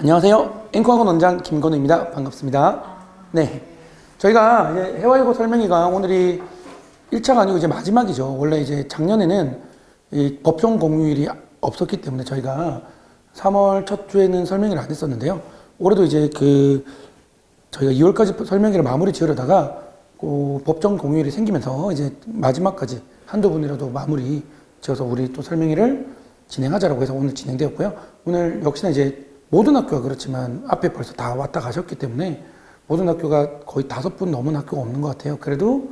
안녕하세요. 앵커학원 원장 김건우입니다. 반갑습니다. 네. 저희가 이제 해외여고 설명회가 오늘이 1차가 아니고 이제 마지막이죠. 원래 이제 작년에는 이 법정 공휴일이 없었기 때문에 저희가 3월 첫 주에는 설명회를 안 했었는데요. 올해도 이제 저희가 2월까지 설명회를 마무리 지으려다가 법정 공휴일이 생기면서 이제 마지막까지 한두 분이라도 마무리 지어서 우리 또 설명회를 진행하자라고 해서 오늘 진행되었고요. 오늘 역시나 이제 모든 학교가 그렇지만 앞에 벌써 다 왔다 가셨기 때문에 모든 학교가 거의 5분 넘은 학교가 없는 것 같아요. 그래도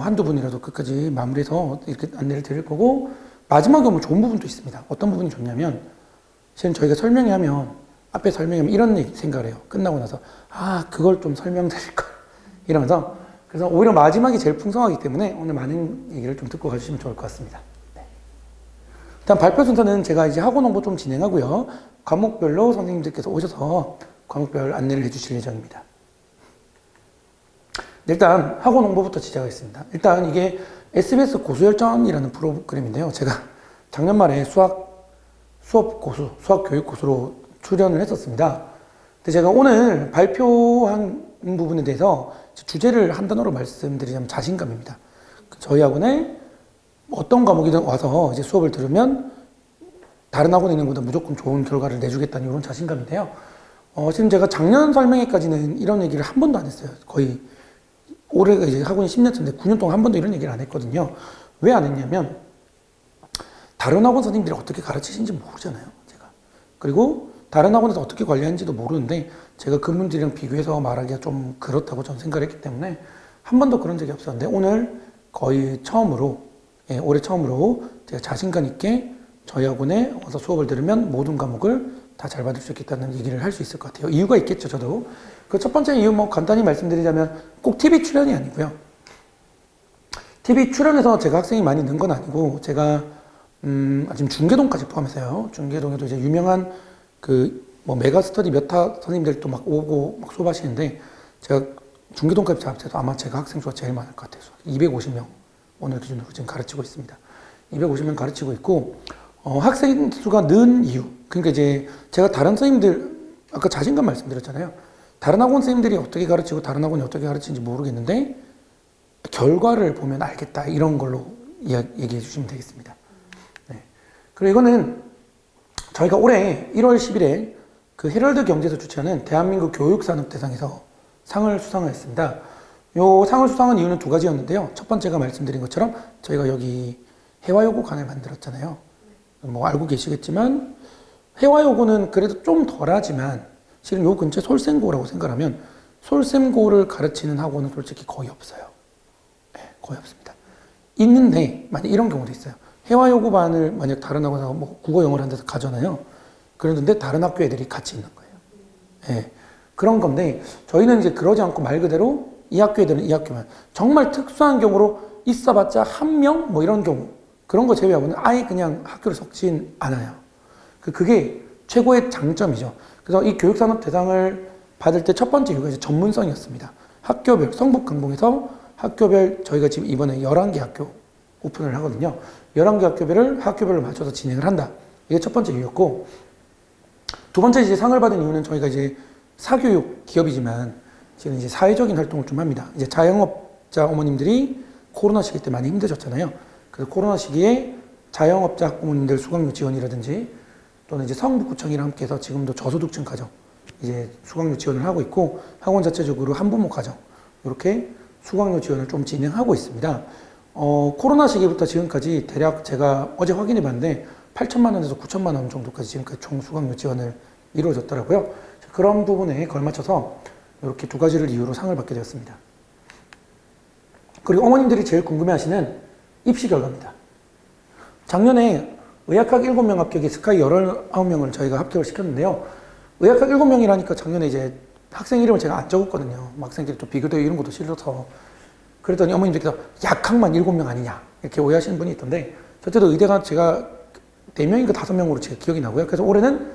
한두 분이라도 끝까지 마무리해서 이렇게 안내를 드릴 거고, 마지막에 오면 좋은 부분도 있습니다. 어떤 부분이 좋냐면, 실은 저희가 설명회하면 앞에 설명하면 이런 생각을 해요. 끝나고 나서 그걸 좀 설명드릴 걸 이러면서, 그래서 오히려 마지막이 제일 풍성하기 때문에 오늘 많은 얘기를 좀 듣고 가주시면 좋을 것 같습니다. 네. 일단 발표 순서는 제가 이제 학원 홍보 좀 진행하고요. 과목별로 선생님들께서 오셔서 과목별 안내를 해주실 예정입니다. 일단 학원 홍보부터 시작하겠습니다. 일단 이게 SBS 고수열전이라는 프로그램인데요. 제가 작년 말에 수학 교육 고수로 출연을 했었습니다. 근데 제가 오늘 발표한 부분에 대해서 주제를 한 단어로 말씀드리자면 자신감입니다. 저희 학원에 어떤 과목이든 와서 이제 수업을 들으면 다른 학원에 있는 것보다 무조건 좋은 결과를 내주겠다는 이런 자신감인데요. 지금 제가 작년 설명회까지는 이런 얘기를 한 번도 안 했어요. 거의 올해가 이제 학원이 10년째인데 9년 동안 한 번도 이런 얘기를 안 했거든요. 왜 안 했냐면 다른 학원 선생님들이 어떻게 가르치시는지 모르잖아요, 제가. 그리고 다른 학원에서 어떻게 관리하는지도 모르는데 제가 그분들이랑 비교해서 말하기가 좀 그렇다고 저는 생각을 했기 때문에 한 번도 그런 적이 없었는데 오늘 거의 처음으로, 올해 처음으로 제가 자신감 있게 저희 학원에 와서 수업을 들으면 모든 과목을 다 잘 받을 수 있겠다는 얘기를 할 수 있을 것 같아요. 이유가 있겠죠, 저도. 그 첫 번째 이유 간단히 말씀드리자면 꼭 TV 출연이 아니고요. TV 출연해서 제가 학생이 많이 는 건 아니고, 제가 지금 중계동까지 포함해서요. 중계동에도 이제 유명한 메가스터디 몇 타 선생님들도 막 오고 막 수업하시는데, 제가 중계동까지 잡혀도 아마 제가 학생 수가 제일 많을 것 같아요. 250명 오늘 기준으로 지금 가르치고 있습니다. 250명 가르치고 있고, 학생 수가 는 이유. 그러니까 이제 제가 다른 선생님들, 아까 자신감 말씀드렸잖아요. 다른 학원 선생님들이 어떻게 가르치고 다른 학원이 어떻게 가르치는지 모르겠는데 결과를 보면 알겠다. 이런 걸로 얘기해 주시면 되겠습니다. 네. 그리고 이거는 저희가 올해 1월 10일에 그 헤럴드 경제에서 주최하는 대한민국 교육산업대상에서 상을 수상을 했습니다. 요 상을 수상한 이유는 두 가지였는데요. 첫 번째가 말씀드린 것처럼 저희가 여기 해화여고관을 만들었잖아요. 알고 계시겠지만 해화여고는 그래도 좀 덜하지만 실은 요 근처에 솔샘고라고 생각하면 솔샘고를 가르치는 학원은 솔직히 거의 없어요. 네, 거의 없습니다. 있는데 만약 이런 경우도 있어요. 해화여고반을 만약 다른 학원에서 국어 영어를 한 데서 가잖아요. 그런데 다른 학교 애들이 같이 있는 거예요. 네, 그런 건데 저희는 이제 그러지 않고 말 그대로 이 학교 애들은 이 학교만, 정말 특수한 경우로 있어봤자 한 명 이런 경우, 그런 거 제외하고는 아예 그냥 학교를 섞진 않아요. 그게 최고의 장점이죠. 그래서 이 교육산업 대상을 받을 때 첫 번째 이유가 이제 전문성이었습니다. 학교별, 성북 강동에서 학교별 저희가 지금 이번에 11개 학교 오픈을 하거든요. 11개 학교별로 맞춰서 진행을 한다. 이게 첫 번째 이유였고, 두 번째 이제 상을 받은 이유는 저희가 이제 사교육 기업이지만 지금 이제 사회적인 활동을 좀 합니다. 이제 자영업자 어머님들이 코로나 시기 때 많이 힘드셨잖아요. 그래서 코로나 시기에 자영업자 학부모님들 수강료 지원이라든지 또는 이제 성북구청이랑 함께해서 지금도 저소득층 가정 이제 수강료 지원을 하고 있고, 학원 자체적으로 한부모 가정 이렇게 수강료 지원을 좀 진행하고 있습니다. 코로나 시기부터 지금까지 대략 제가 어제 확인해 봤는데 8천만 원에서 9천만 원 정도까지 지금까지 총 수강료 지원을 이루어졌더라고요. 그런 부분에 걸맞춰서 이렇게 두 가지를 이유로 상을 받게 되었습니다. 그리고 어머님들이 제일 궁금해하시는 입시 결과입니다. 작년에 의학학 7명 합격에 스카이 19명을 저희가 합격을 시켰는데요. 의학학 7명이라니까 작년에 이제 학생 이름을 제가 안 적었거든요. 학생들이 또 비교되고 이런 것도 싫어서. 그랬더니 어머님들께서 약학만 7명 아니냐 이렇게 오해하시는 분이 있던데, 저때도 의대가 제가 4명인가 5명으로 제가 기억이 나고요. 그래서 올해는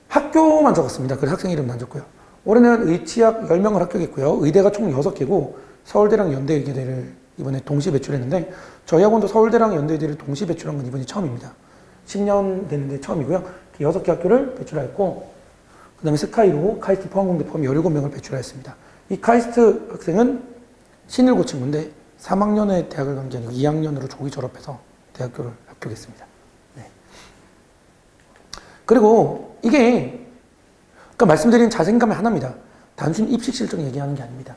학교만 적었습니다. 그래서 학생 이름은 안 적고요. 올해는 의치학 10명을 합격했고요. 의대가 총 6개고 서울대랑 연대의대를 이번에 동시 배출했는데, 저희 학원도 서울대랑 연대의대를 동시 배출한 건 이번이 처음입니다. 10년 됐는데 처음이고요. 이렇게 6개 학교를 배출하였고, 그 다음에 스카이로 카이스트 포항공대 포함 17명을 배출하였습니다. 이 카이스트 학생은 신일고 친구인데 3학년에 대학을 간 게 아니고 2학년으로 조기 졸업해서 대학교를 합격했습니다. 네. 그리고 이게 아까 말씀드린 자신감의 하나입니다. 단순 입시 실적 얘기하는 게 아닙니다.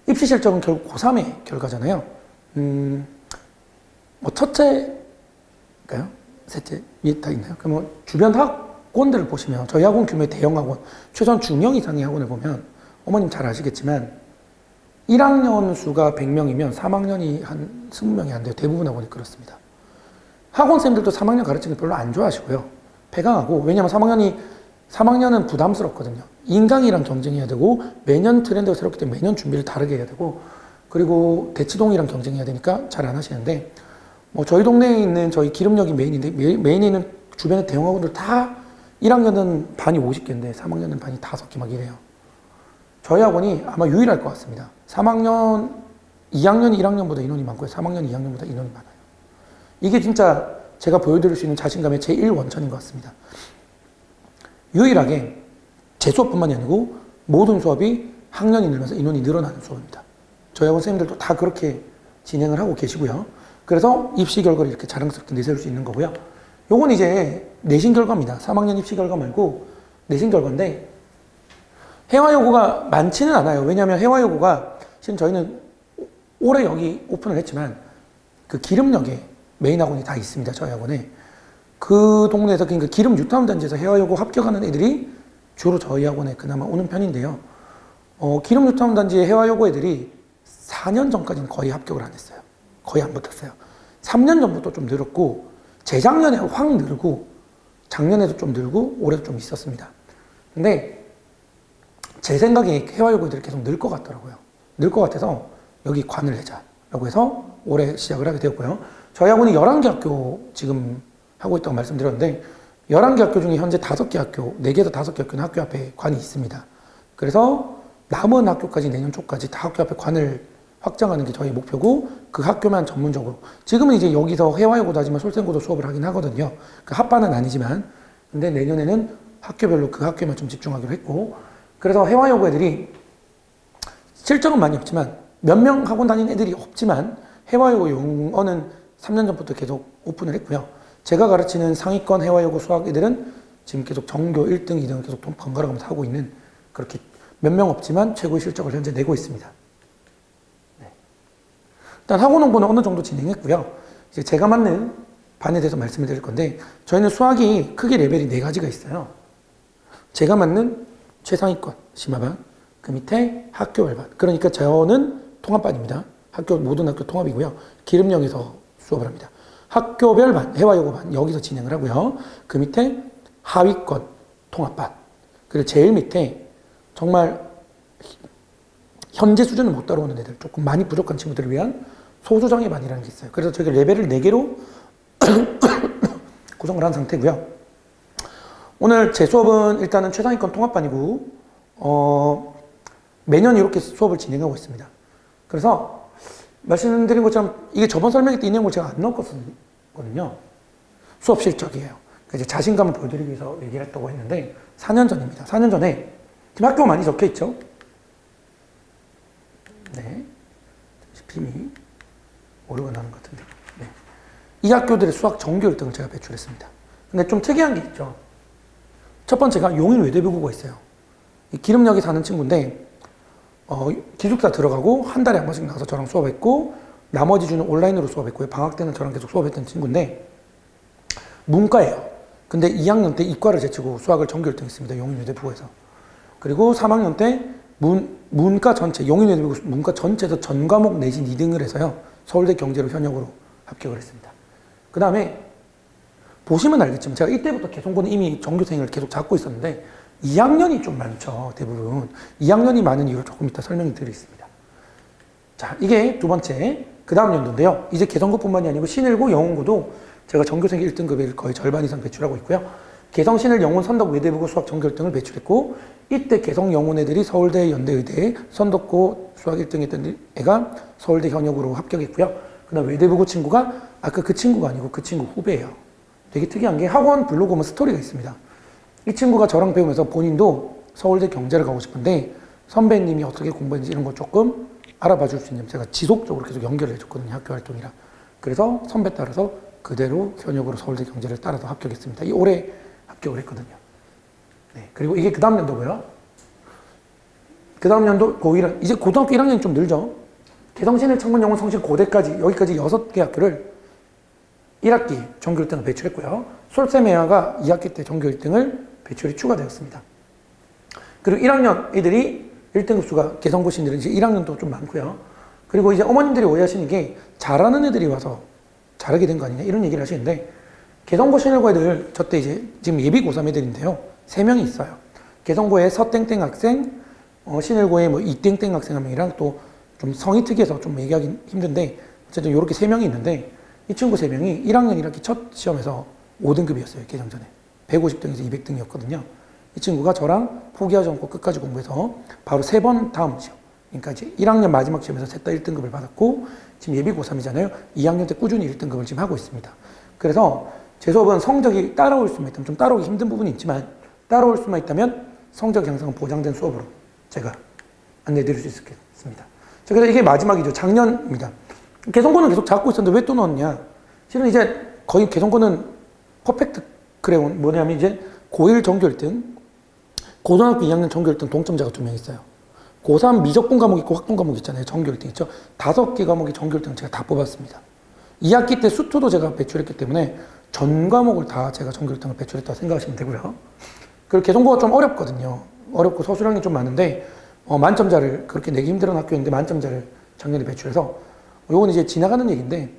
입시 실적은 결국 고3의 결과잖아요. 뭐 첫째일까요? 셋째? 위에 다 있나요? 그러면 주변 학원들을 보시면 저희 학원 규모의 대형 학원, 최소한 중형 이상의 학원을 보면 어머님 잘 아시겠지만 1학년 수가 100명이면 3학년이 한 20명이 안 돼요. 대부분 학원이 그렇습니다. 학원생들도 3학년 가르치는 거 별로 안 좋아하시고요. 폐강하고, 왜냐면 3학년은 부담스럽거든요. 인강이랑 경쟁해야 되고, 매년 트렌드가 새롭기 때문에 매년 준비를 다르게 해야 되고, 그리고 대치동이랑 경쟁해야 되니까 잘 안 하시는데, 뭐 저희 동네에 있는 저희 기름역이 메인인데, 메인에 있는 주변의 대형 학원들 다 1학년은 반이 50개인데 3학년은 반이 5개 막 이래요. 저희 학원이 아마 유일할 것 같습니다. 2학년 1학년보다 인원이 많고요. 3학년 2학년보다 인원이 많아요. 이게 진짜 제가 보여드릴 수 있는 자신감의 제1원천인 것 같습니다. 유일하게 제 수업뿐만이 아니고 모든 수업이 학년이 늘면서 인원이 늘어나는 수업입니다. 저희 학원 선생님들도 다 그렇게 진행을 하고 계시고요. 그래서 입시 결과를 이렇게 자랑스럽게 내세울 수 있는 거고요. 요건 이제 내신 결과입니다. 3학년 입시 결과 말고 내신 결과인데, 해화여고가 많지는 않아요. 왜냐하면 해화여고가 지금 저희는 올해 여기 오픈을 했지만 그 기름역에 메인 학원이 다 있습니다. 저희 학원에. 그 동네에서, 그러니까 기름 유타운단지에서 해화여고 합격하는 애들이 주로 저희 학원에 그나마 오는 편인데요. 기름 유타운단지의 해화여고 애들이 4년 전까지는 거의 합격을 안 했어요. 거의 안 붙었어요. 3년 전부터 좀 늘었고, 재작년에 확 늘고, 작년에도 좀 늘고, 올해도 좀 있었습니다. 근데 제 생각에 해화여고 애들이 계속 늘 것 같더라고요. 늘 것 같아서 여기 관을 내자라고 해서 올해 시작을 하게 되었고요. 저희 학원이 11개 학교 지금 하고 있다고 말씀드렸는데, 11개 학교 중에 현재 5개 학교, 4개에서 5개 학교는 학교 앞에 관이 있습니다. 그래서 남은 학교까지 내년 초까지 다 학교 앞에 관을 확장하는 게 저희 목표고, 그 학교만 전문적으로, 지금은 이제 여기서 해화여고도 하지만 솔생고도 수업을 하긴 하거든요. 그 합반은 아니지만, 근데 내년에는 학교별로 그 학교만 좀 집중하기로 했고, 그래서 해화여고 애들이 실적은 많이 없지만, 몇 명 학원 다니는 애들이 없지만, 해화여고 영어는 3년 전부터 계속 오픈을 했고요. 제가 가르치는 상위권 해화여고 수학 애들은 지금 계속 전교 1등, 2등을 계속 번갈아 가면서 하고 있는, 그렇게 몇 명 없지만 최고의 실적을 현재 내고 있습니다. 네. 일단 학원 홍보는 어느 정도 진행했고요. 이제 제가 맡는 반에 대해서 말씀을 드릴 건데, 저희는 수학이 크게 레벨이 4가지가 있어요. 제가 맡는 최상위권 심화반, 그 밑에 학교별반. 그러니까 저는 통합반입니다. 모든 학교 통합이고요. 기름역에서 수업을 합니다. 학교별반, 해화여고반 여기서 진행을 하고요. 그 밑에 하위권 통합반. 그리고 제일 밑에 정말 현재 수준을 못 따라오는 애들, 조금 많이 부족한 친구들을 위한 소수정예 반이라는 게 있어요. 그래서 저희가 레벨을 4개로 구성을 한 상태고요. 오늘 제 수업은 일단은 최상위권 통합반이고, 매년 이렇게 수업을 진행하고 있습니다. 그래서 말씀드린 것처럼 이게 저번 설명회 때 이 내용을 제가 안 넣었거든요. 수업 실적이에요. 그러니까 이제 자신감을 보여드리기 위해서 얘기를 했다고 했는데, 4년 전입니다. 4년 전에 지금 학교가 많이 적혀 있죠? 네. 빔이 오류가 나는 것 같은데. 네. 이 학교들의 수학 정규 1등을 제가 배출했습니다. 근데 좀 특이한 게 있죠. 첫 번째가 용인 외대부고가 있어요. 기름역에 사는 친구인데, 기숙사 들어가고 한 달에 한 번씩 나가서 저랑 수업했고, 나머지 주는 온라인으로 수업했고요. 방학 때는 저랑 계속 수업했던 친구인데, 문과예요. 근데 2학년 때 이과를 제치고 수학을 정규 1등 했습니다. 용인 외대부고에서. 그리고 3학년 때 문과 전체, 용인 외대부고 문과 전체에서 전 과목 내신 2등을 해서요. 서울대 경제로 현역으로 합격을 했습니다. 그 다음에 보시면 알겠지만 제가 이때부터 개성고는 이미 전교생을 계속 잡고 있었는데 2학년이 좀 많죠. 대부분 2학년이 많은 이유를 조금 이따 설명을 드리겠습니다. 자, 이게 두 번째 그 다음 연도인데요. 이제 개성고뿐만이 아니고 신일고, 영훈고도 제가 전교생 1등급을 거의 절반 이상 배출하고 있고요. 개성, 신일, 영훈, 선덕, 외대부고 수학 전교 1등을 배출했고, 이때 개성, 영훈 애들이 서울대, 연대의대에 선덕고 수학 1등 했던 애가 서울대 현역으로 합격했고요. 그 다음 외대부고 친구가 아까 그 친구가 아니고 그 친구 후배예요. 되게 특이한 게 학원 블로그 보면 스토리가 있습니다. 이 친구가 저랑 배우면서 본인도 서울대 경제를 가고 싶은데 선배님이 어떻게 공부했는지 이런 거 조금 알아봐 줄 수 있는 제가 지속적으로 계속 연결을 해줬거든요. 학교 활동이랑. 그래서 선배 따라서 그대로 현역으로 서울대 경제를 따라서 합격했습니다. 이 올해 합격을 했거든요. 네. 그리고 이게 그 다음 연도고요. 그 다음 연도 고1, 이제 고등학교 1학년이 좀 늘죠. 개성신일, 창문, 영훈, 성실, 고대까지 여기까지 6개 학교를 1학기 전교 1등을 배출했고요. 솔세메아가 2학기 때 전교 1등을 배출이 추가되었습니다. 그리고 1학년 애들이 1등급 수가 개성고신들은 이제 1학년도 좀 많고요. 그리고 이제 어머님들이 오해하시는 게 잘하는 애들이 와서 잘하게 된 거 아니냐 이런 얘기를 하시는데 개성고신일고 애들 저 때 이제 지금 예비 고3 애들인데요. 3명이 있어요. 개성고의 서땡땡 학생, 신일고의 뭐 이땡땡 학생 한 명이랑 또 좀 성이 특이해서 좀 얘기하기 힘든데 어쨌든 이렇게 3명이 있는데 이 친구 3명이 1학년 1학기 첫 시험에서 5등급이었어요. 개정전에. 150등에서 200등이었거든요. 이 친구가 저랑 포기하지 않고 끝까지 공부해서 바로 3번 다음 시험. 그러니까 이제 1학년 마지막 시험에서 셋 다 1등급을 받았고 지금 예비 고3이잖아요. 2학년 때 꾸준히 1등급을 지금 하고 있습니다. 그래서 제 수업은 성적이 따라올 수만 있다면 좀 따라오기 힘든 부분이 있지만 따라올 수만 있다면 성적 향상은 보장된 수업으로 제가 안내해 드릴 수 있겠습니다. 그래서 이게 마지막이죠. 작년입니다. 개성고는 계속 잡고 있었는데 왜 또 넣었냐? 실은 이제 거의 개성고는 퍼펙트 크레온 뭐냐면 이제 고1 전교 1등, 고등학교 2학년 전교 1등 동점자가 2명 있어요. 고3 미적분 과목 있고 확분 과목 있잖아요. 전교 1등 있죠. 5개 과목이 전교 1등 제가 다 뽑았습니다. 2학기 때 수투도 제가 배출했기 때문에 전 과목을 다 제가 전교 1등을 배출했다고 생각하시면 되고요. 그리고 개성고가 좀 어렵거든요. 어렵고 서술형이 좀 많은데 만점자를 그렇게 내기 힘들은 학교인데 만점자를 작년에 배출해서 요건 이제 지나가는 얘기인데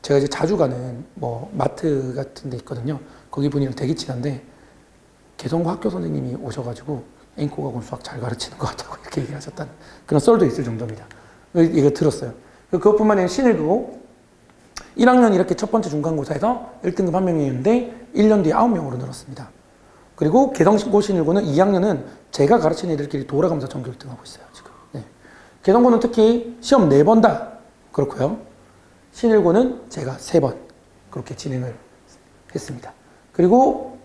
제가 이제 자주 가는 뭐 마트 같은 데 있거든요. 거기 분이랑 되게 친한데 개성고 학교 선생님이 오셔가지고 앵코가 수학 잘 가르치는 것 같다고 이렇게 얘기를 하셨다는 그런 썰도 있을 정도입니다. 이거 들었어요. 그것뿐만 아니라 신일고 1학년 이렇게 첫 번째 중간고사에서 1등급 한 명이었는데 1년 뒤에 9명으로 늘었습니다. 그리고 개성고 신일고는 2학년은 제가 가르친 애들끼리 돌아가면서 전교 1등 하고 있어요. 지금. 네. 개성고는 특히 시험 4번 다 그렇고요. 신일고는 제가 3번 그렇게 진행을 했습니다. 그리고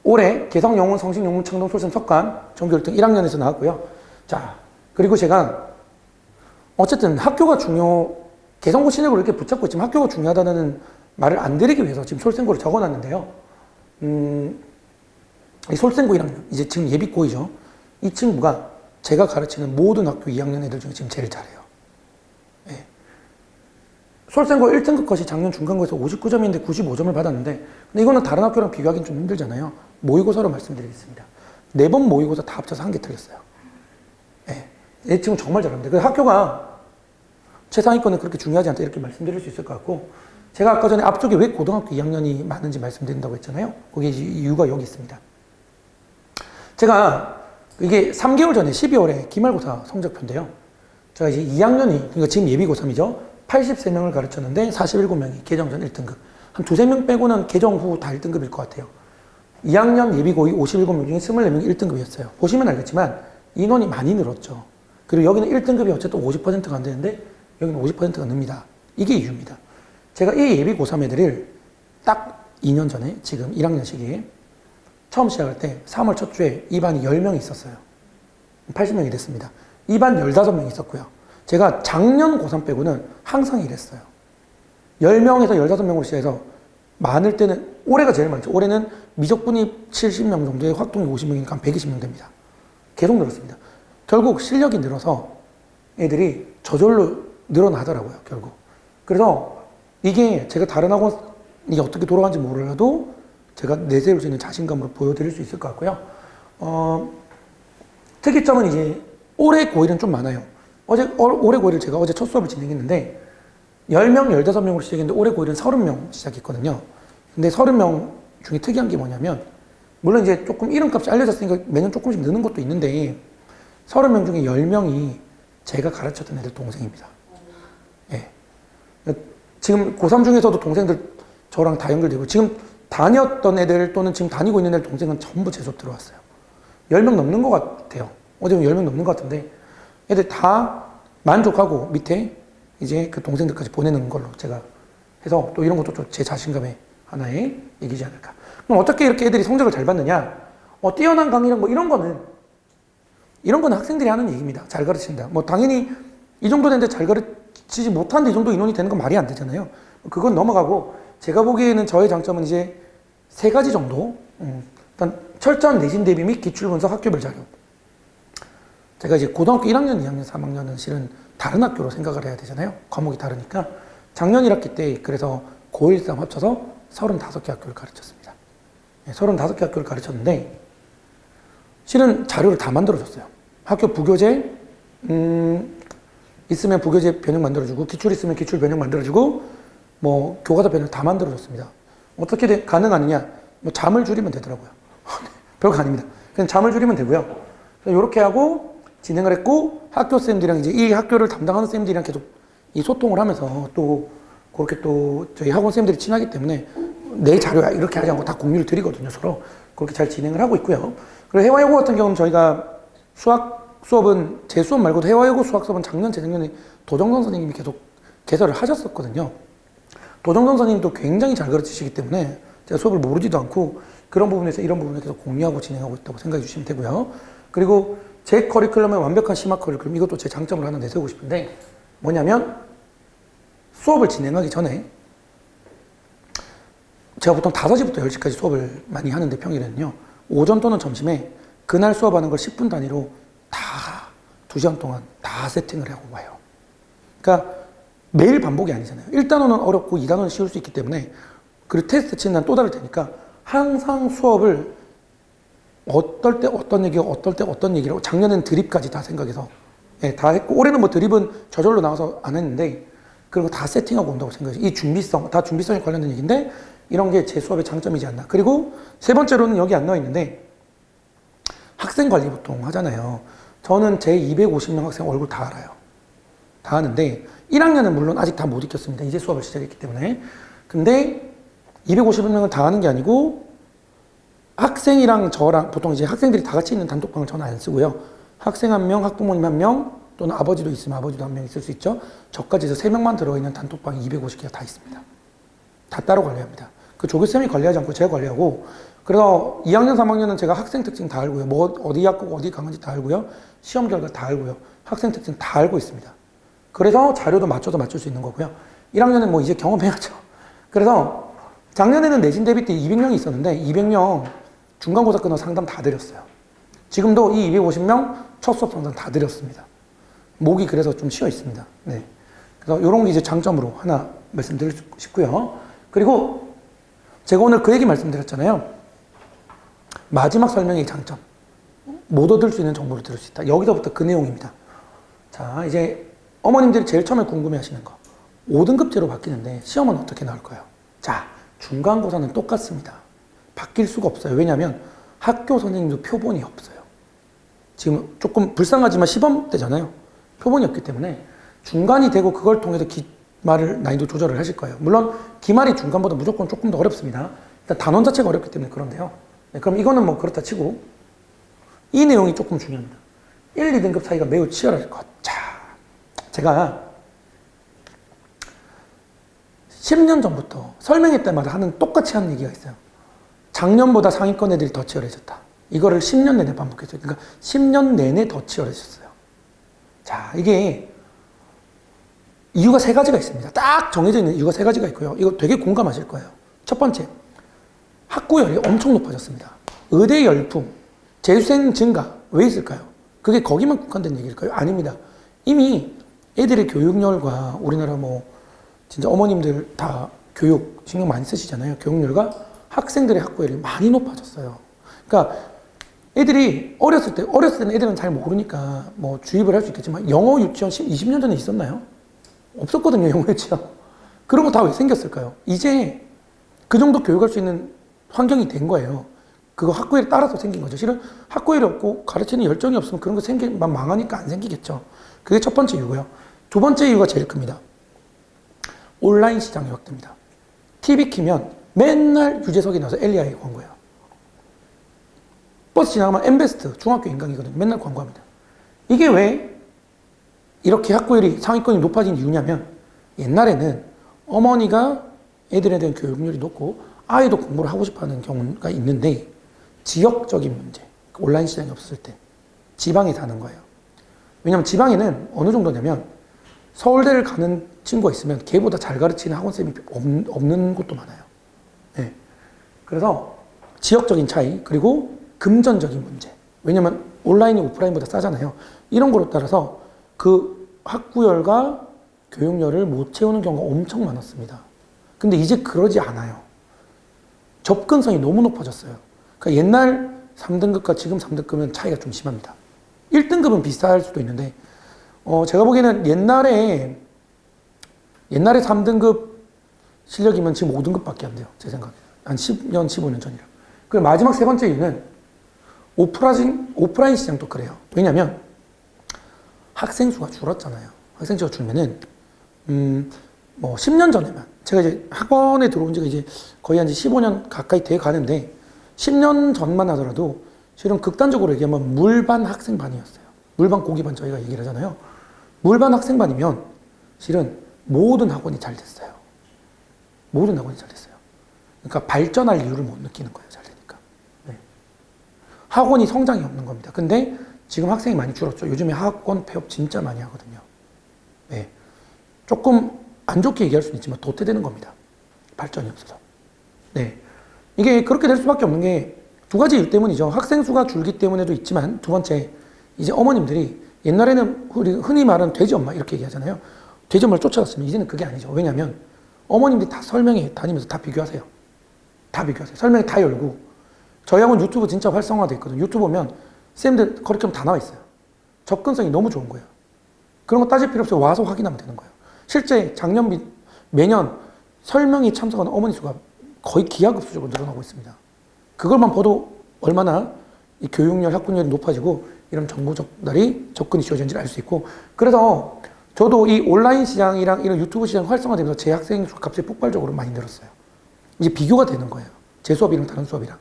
올해 개성, 영훈, 성신, 영문, 창동, 솔샘, 석관 전교 1등 1학년에서 나왔고요. 자, 그리고 제가 어쨌든 학교가 개성고 신일고 이렇게 붙잡고 있지만 학교가 중요하다는 말을 안 드리기 위해서 지금 솔샘고를 적어놨는데요. 이 솔샘고 1학년, 이제 지금 예비고이죠. 이 친구가 제가 가르치는 모든 학교 2학년 애들 중에 지금 제일 잘해요. 네. 솔샘고 1등급 컷이 작년 중간고에서 59점인데 95점을 받았는데 근데 이거는 다른 학교랑 비교하기는 좀 힘들잖아요. 모의고사로 말씀드리겠습니다. 4번 모의고사 다 합쳐서 1개 틀렸어요. 네. 이 친구 정말 잘합니다. 그 학교가 최상위권은 그렇게 중요하지 않다 이렇게 말씀드릴 수 있을 것 같고 제가 아까 전에 앞쪽에 왜 고등학교 2학년이 많은지 말씀드린다고 했잖아요. 거기에 이유가 여기 있습니다. 제가 이게 3개월 전에 12월에 기말고사 성적표인데요. 제가 이제 2학년이, 그러니까 지금 예비 고3이죠. 83명을 가르쳤는데 47명이 개정전 1등급. 한 2-3명 빼고는 개정 후 다 1등급일 것 같아요. 2학년 예비 고이 57명 중에 24명이 1등급이었어요. 보시면 알겠지만 인원이 많이 늘었죠. 그리고 여기는 1등급이 어쨌든 50%가 안 되는데 여기는 50%가 늡니다. 이게 이유입니다. 제가 이 예비 고3 애들을 딱 2년 전에 지금 1학년 시기에 처음 시작할 때 3월 첫 주에 이 반이 10명이 있었어요. 80명이 됐습니다. 이 반 15명이 있었고요. 제가 작년 고3 빼고는 항상 이랬어요. 10명에서 15명으로 시작해서 많을 때는 올해가 제일 많죠. 올해는 미적분이 70명 정도에 확동이 50명이니까 한 120명 됩니다. 계속 늘었습니다. 결국 실력이 늘어서 애들이 저절로 늘어나더라고요. 결국. 그래서 이게 제가 다른 학원이 어떻게 돌아가는지 몰라도 제가 내세울 수 있는 자신감으로 보여드릴 수 있을 것 같고요. 특이점은 이제 올해 고1은 좀 많아요. 올해 고1을 제가 어제 첫 수업을 진행했는데 10명, 15명으로 시작했는데 올해 고1은 30명 시작했거든요. 근데 30명 중에 특이한 게 뭐냐면 물론 이제 조금 이름값이 알려졌으니까 매년 조금씩 느는 것도 있는데 30명 중에 10명이 제가 가르쳤던 애들 동생입니다. 예. 지금 고3 중에서도 동생들 저랑 다 연결되고 지금 다녔던 애들 또는 지금 다니고 있는 애들 동생은 전부 제 수업 들어왔어요. 10명 넘는 것 같아요. 어제 10명 넘는 것 같은데 애들 다 만족하고 밑에 이제 그 동생들까지 보내는 걸로 제가 해서 또 이런 것도 좀 제 자신감에 하나의 얘기지 않을까. 그럼 어떻게 이렇게 애들이 성적을 잘 받느냐? 뛰어난 강의력 뭐 이런 거는 학생들이 하는 얘기입니다. 잘 가르친다. 뭐 당연히 이 정도 되는데 잘 가르치지 못하는데 이 정도 인원이 되는 건 말이 안 되잖아요. 그건 넘어가고 제가 보기에는 저의 장점은 이제 세 가지 정도. 일단 철저한 내신 대비 및 기출 분석 학교별 자료. 제가 이제 고등학교 1학년, 2학년, 3학년은 실은 다른 학교로 생각을 해야 되잖아요. 과목이 다르니까. 작년 1학기 때 그래서 고1, 3 합쳐서 35개 학교를 가르쳤습니다. 35개 학교를 가르쳤는데 실은 자료를 다 만들어줬어요. 학교 부교재, 있으면 부교재 변형 만들어주고, 기출 있으면 기출 변형 만들어주고, 뭐 교과서 변형 다 만들어줬습니다. 어떻게 가능하느냐? 뭐 잠을 줄이면 되더라고요. 별거 아닙니다. 그냥 잠을 줄이면 되고요. 이렇게 하고 진행을 했고, 학교 쌤들이랑 이제 이 학교를 담당하는 쌤들이랑 계속 이 소통을 하면서 또 그렇게 또 저희 학원 쌤들이 친하기 때문에 내 자료야 이렇게 하지 않고 다 공유를 드리거든요. 서로 그렇게 잘 진행을 하고 있고요. 그리고 해화여고 같은 경우는 저희가 수학 수업은 제 수업 말고도 해화여고 수학 수업은 작년 재작년에 도정선 선생님이 계속 개설을 하셨었거든요. 도정선 선생님도 굉장히 잘 가르치시기 때문에 제가 수업을 모르지도 않고 그런 부분에서 이런 부분을 계속 공유하고 진행하고 있다고 생각해 주시면 되고요. 그리고 제 커리큘럼의 완벽한 심화 커리큘럼, 이것도 제 장점을 하나 내세우고 싶은데 뭐냐면 수업을 진행하기 전에 제가 보통 5시부터 10시까지 수업을 많이 하는데 평일에는요. 오전 또는 점심에 그날 수업하는 걸 10분 단위로 다 2시간 동안 다 세팅을 하고 와요. 그러니까 매일 반복이 아니잖아요. 1단원은 어렵고 2단원은 쉬울 수 있기 때문에 그리고 테스트 치는 난 또 다를 테니까 항상 수업을 어떨 때 어떤 얘기고 어떨 때 어떤 얘기라고 작년에는 드립까지 다 생각해서 다 했고 올해는 뭐 드립은 저절로 나와서 안 했는데 그런 거 다 세팅하고 온다고 생각해요. 이 준비성, 다 준비성에 관련된 얘기인데 이런 게 제 수업의 장점이지 않나. 그리고 세 번째로는 여기 안 나와 있는데 학생 관리 보통 하잖아요. 저는 제 250명 학생 얼굴 다 알아요. 다 아는데 1학년은 물론 아직 다 못 익혔습니다. 이제 수업을 시작했기 때문에. 근데 250명을 다 아는 게 아니고 학생이랑 저랑 보통 이제 학생들이 다 같이 있는 단톡방을 저는 안 쓰고요. 학생 1명, 학부모님 1명, 또는 아버지도 있으면 아버지도 1명 있을 수 있죠. 저까지 해서 3명만 들어있는 단톡방이 250개가 다 있습니다. 다 따로 관리합니다. 그 조교쌤이 관리하지 않고 제가 관리하고, 그래서 2학년, 3학년은 제가 학생 특징 다 알고요. 뭐 어디 학교고 어디 강한지 다 알고요. 시험 결과 다 알고요. 학생 특징 다 알고 있습니다. 그래서 자료도 맞춰서 맞출 수 있는 거고요. 1학년은 뭐 이제 경험해야죠. 그래서 작년에는 내신 대비 때 200명이 있었는데 200명 중간고사 끊어 상담 다 드렸어요. 지금도 이 250명 첫 수업 상담 다 드렸습니다. 목이 그래서 좀 쉬어 있습니다. 네. 그래서 이런 게 이제 장점으로 하나 말씀드리고 싶고요. 그리고 제가 오늘 그 얘기 말씀드렸잖아요. 마지막 설명의 장점. 못 얻을 수 있는 정보를 들을 수 있다. 여기서부터 그 내용입니다. 자, 이제 어머님들이 제일 처음에 궁금해 하시는 거. 5등급제로 바뀌는데 시험은 어떻게 나올까요? 자, 중간고사는 똑같습니다. 바뀔 수가 없어요. 왜냐하면 학교 선생님도 표본이 없어요. 지금 조금 불쌍하지만 시범 때잖아요. 표본이 없기 때문에 중간이 되고 그걸 통해서 기말을 난이도 조절을 하실 거예요. 물론 기말이 중간보다 무조건 조금 더 어렵습니다. 일단 단원 자체가 어렵기 때문에 그런데요. 네, 그럼 이거는 뭐 그렇다 치고 이 내용이 조금 중요합니다. 1, 2등급 사이가 매우 치열할 것. 자, 제가 10년 전부터 설명회 때마다 똑같이 하는 얘기가 있어요. 작년보다 상위권 애들이 더 치열해졌다. 이거를 10년 내내 반복했어요. 그러니까 10년 내내 더 치열해졌어요. 자, 이게 이유가 3가지가 있습니다. 딱 정해져 있는 이유가 3가지가 있고요. 이거 되게 공감하실 거예요. 첫 번째, 학구열이 엄청 높아졌습니다. 의대 열풍, 재수생 증가, 왜 있을까요? 그게 거기만 국한된 얘기일까요? 아닙니다. 이미 애들의 교육열과 우리나라 뭐 진짜 어머님들 다 교육 신경 많이 쓰시잖아요. 교육열과 학생들의 학구열이 많이 높아졌어요. 그러니까 애들이 어렸을 때는 애들은 잘 모르니까 뭐 주입을 할 수 있겠지만 영어 유치원 20년 전에 있었나요? 없었거든요, 영어 유치원. 그런 거 다 왜 생겼을까요? 이제 그 정도 교육할 수 있는 환경이 된 거예요. 그거 학구열에 따라서 생긴 거죠. 실은 학구열이 없고 가르치는 열정이 없으면 그런 거 생기면 망하니까 안 생기겠죠. 그게 첫 번째 이유고요. 두 번째 이유가 제일 큽니다. 온라인 시장이 확대입니다. TV 키면 맨날 유재석이 나와서 엘리아이 광고예요. 버스 지나가면 엠베스트 중학교 인강이거든요. 맨날 광고합니다. 이게 왜 이렇게 학구열이 상위권이 높아진 이유냐면 옛날에는 어머니가 애들에 대한 교육률이 높고 아이도 공부를 하고 싶어 하는 경우가 있는데 지역적인 문제, 온라인 시장이 없었을 때 지방에 사는 거예요. 왜냐면 지방에는 어느 정도냐면 서울대를 가는 친구가 있으면 걔보다 잘 가르치는 학원쌤이 없는 곳도 많아요. 네. 그래서 지역적인 차이, 그리고 금전적인 문제. 왜냐면 온라인이 오프라인보다 싸잖아요. 이런 거로 따라서 그 학구열과 교육열을 못 채우는 경우가 엄청 많았습니다. 근데 이제 그러지 않아요. 접근성이 너무 높아졌어요. 그러니까 옛날 3등급과 지금 3등급은 차이가 좀 심합니다. 1등급은 비슷할 수도 있는데, 제가 보기에는 옛날에 3등급 실력이면 지금 5등급밖에 안 돼요. 제 생각에. 한 10년, 15년 전이라. 그리고 마지막 세 번째 이유는 오프라인 시장도 그래요. 왜냐면 학생 수가 줄었잖아요. 학생 수가 줄면은, 10년 전에만, 제가 이제 학원에 들어온 지가 이제 거의 한 15년 가까이 돼 가는데, 10년 전만 하더라도 실은 극단적으로 얘기하면 물반 학생반이었어요. 물반 고기반 저희가 얘기를 하잖아요. 물반 학생반이면 실은 모든 학원이 잘 됐어요. 모든 학원이 잘 됐어요. 그러니까 발전할 이유를 못 느끼는 거예요. 잘 되니까. 네. 학원이 성장이 없는 겁니다. 근데 지금 학생이 많이 줄었죠. 요즘에 학원 폐업 진짜 많이 하거든요. 네. 조금 안 좋게 얘기할 수는 있지만 도태되는 겁니다. 발전이 없어서. 네. 이게 그렇게 될 수밖에 없는 게 두 가지 이유 때문이죠. 학생 수가 줄기 때문에도 있지만, 두 번째, 이제 어머님들이 옛날에는 우리 흔히 말하는 돼지 엄마 이렇게 얘기하잖아요. 돼지 엄마를 쫓아갔으면 이제는 그게 아니죠. 왜냐하면 어머님들이 다 설명회 다니면서 다 비교하세요. 다 비교하세요. 설명회 다 열고. 저희 학원 유튜브 진짜 활성화돼 있거든요. 유튜브 보면 쌤들 커리큘럼 다 나와 있어요. 접근성이 너무 좋은 거예요. 그런 거 따질 필요 없이 와서 확인하면 되는 거예요. 실제 매년 설명회 참석하는 어머니 수가 거의 기하급수적으로 늘어나고 있습니다. 그걸만 봐도 얼마나 이 교육열, 학군열이 높아지고 이런 정보 접근이 쉬워졌는지를 알 수 있고, 그래서 저도 이 온라인 시장이랑 이런 유튜브 시장 활성화되면서 제 학생 수가 갑자기 폭발적으로 많이 늘었어요. 이제 비교가 되는 거예요. 제 수업이랑 다른 수업이랑.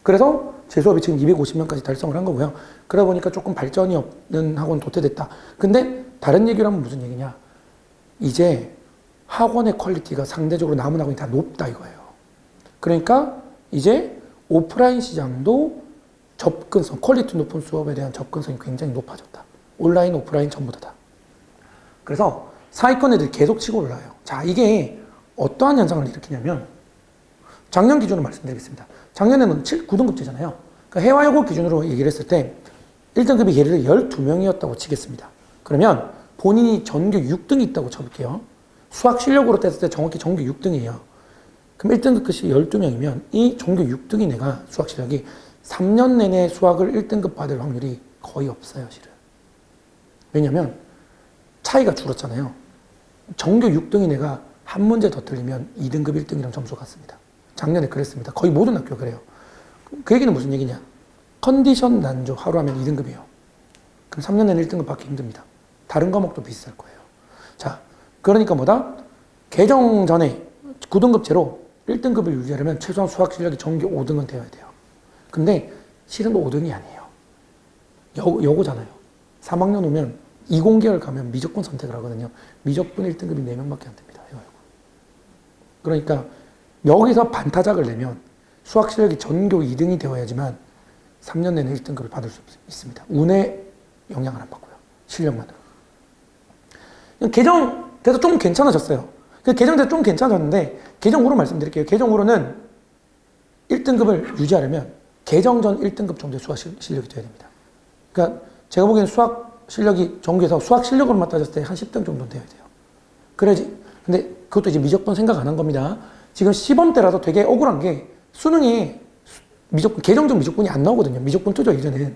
그래서 제 수업이 지금 250명까지 달성을 한 거고요. 그러다 보니까 조금 발전이 없는 학원 도태됐다. 근데 다른 얘기를 하면 무슨 얘기냐. 이제 학원의 퀄리티가 상대적으로 남은 학원이 다 높다 이거예요. 그러니까 이제 오프라인 시장도 접근성, 퀄리티 높은 수업에 대한 접근성이 굉장히 높아졌다. 온라인, 오프라인 전부 다다. 그래서 상위권 애들이 계속 치고 올라요. 자, 이게 어떠한 현상을 일으키냐면, 작년 기준으로 말씀드리겠습니다. 작년에는 9등급제잖아요. 그러니까 해와여고 기준으로 얘기를 했을 때 1등급이 예를 들어 12명이었다고 치겠습니다. 그러면 본인이 전교 6등이 있다고 쳐볼게요. 수학 실력으로 뗐을 때 정확히 전교 6등이에요. 그럼 1등급 끝이 12명이면 이 전교 6등인 애가 수학 실력이 3년 내내 수학을 1등급 받을 확률이 거의 없어요, 실은. 왜냐면 차이가 줄었잖아요. 전교 6등인 애가 한 문제 더 틀리면 2등급 1등이랑 점수 같습니다. 작년에 그랬습니다. 거의 모든 학교가 그래요. 그 얘기는 무슨 얘기냐? 컨디션 난조 하루 하면 2등급이에요. 그럼 3년 내내 1등급 받기 힘듭니다. 다른 과목도 비슷할 거예요. 자, 그러니까 뭐다? 개정 전에 9등급제로 1등급을 유지하려면 최소한 수학 실력이 전교 5등은 되어야 돼요. 근데 실은 5등이 아니에요. 여고잖아요. 3학년 오면 이공계열 가면 미적분 선택을 하거든요. 미적분 1등급이 4명밖에 안 됩니다. 그러니까 여기서 반타작을 내면 수학 실력이 전교 2등이 되어야지만 3년 내내 1등급을 받을 수 있습니다. 운에 영향을 안 받고요. 실력만으로. 개정돼서 좀 괜찮아졌어요. 개정돼서 좀 괜찮아졌는데, 개정 후로 말씀드릴게요. 개정 후로는 1등급을 유지하려면 개정 전 1등급 정도의 수학 실력이 돼야 됩니다. 그러니까 제가 보기에는 수학 실력이 전교에서 수학 실력으로만 따졌을 때 한 10등 정도는 돼야 돼요. 그래야지. 근데 그것도 이제 미적분 생각 안 한 겁니다. 지금 시범 때라도 되게 억울한 게 수능에 개정적 미적분이 안 나오거든요. 미적분 투죠, 이전엔.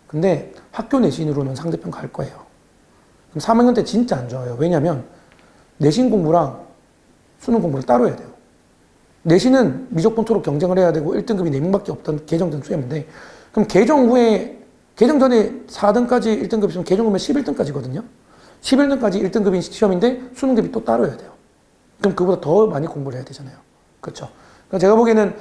근데 학교 내신으로는 상대평 갈 거예요. 그럼 3학년 때 진짜 안 좋아요. 왜냐면 내신 공부랑 수능 공부를 따로 해야 돼요. 내신은 미적분 투로 경쟁을 해야 되고 1등급이 4명밖에 없던 개정전 수험인데, 그럼 개정 전에 4등까지 1등급이 있으면 개정 후면 11등까지거든요. 11등까지 1등급인 시험인데 수능 대비 또 따로 해야 돼요. 그럼 그보다 더 많이 공부를 해야 되잖아요. 그렇죠? 그러니까 제가 보기에는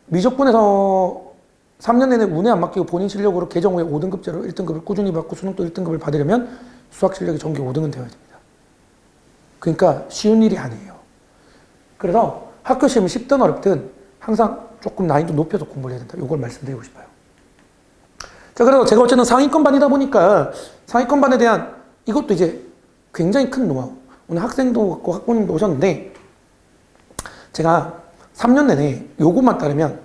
미적분에서 3년 내내 운에 안 맡기고 본인 실력으로 개정 후에 5등급제로 1등급을 꾸준히 받고 수능도 1등급을 받으려면 수학 실력이 전교 5등은 되어야 됩니다. 그러니까 쉬운 일이 아니에요. 그래서 학교 시험이 쉽든 어렵든 항상 조금 난이도 높여서 공부를 해야 된다. 이걸 말씀드리고 싶어요. 자, 그래서 제가 어쨌든 상위권반이다 보니까 상위권반에 대한 이것도 이제 굉장히 큰 노하우. 오늘 학생도 왔고 학부모님도 오셨는데 제가 3년 내내 요것만 따르면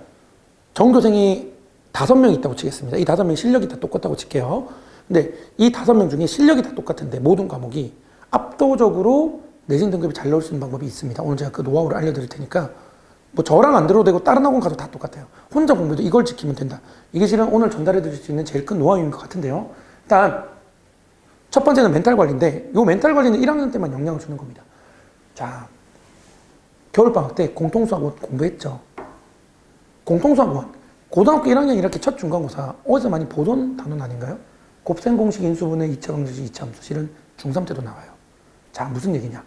전교생이 5명 있다고 치겠습니다. 이 5명 실력이 다 똑같다고 칠게요. 근데 이 5명 중에 실력이 다 똑같은데 모든 과목이 압도적으로 내신 등급이 잘 나올 수 있는 방법이 있습니다. 오늘 제가 그 노하우를 알려드릴 테니까 뭐 저랑 안 들어도 되고 다른 학원 가도 다 똑같아요. 혼자 공부해도 이걸 지키면 된다. 이게 실은 오늘 전달해 드릴 수 있는 제일 큰 노하우인 것 같은데요. 일단 첫 번째는 멘탈 관리인데 이 멘탈 관리는 1학년 때만 영향을 주는 겁니다. 자, 겨울방학 때 공통수학원 공부했죠. 공통수학원 고등학교 1학년 이렇게 첫 중간고사 어디서 많이 보던 단원 아닌가요? 곱셈 공식 인수분해 2차 방정식 2차 함수 실은 중3 때도 나와요. 자, 무슨 얘기냐?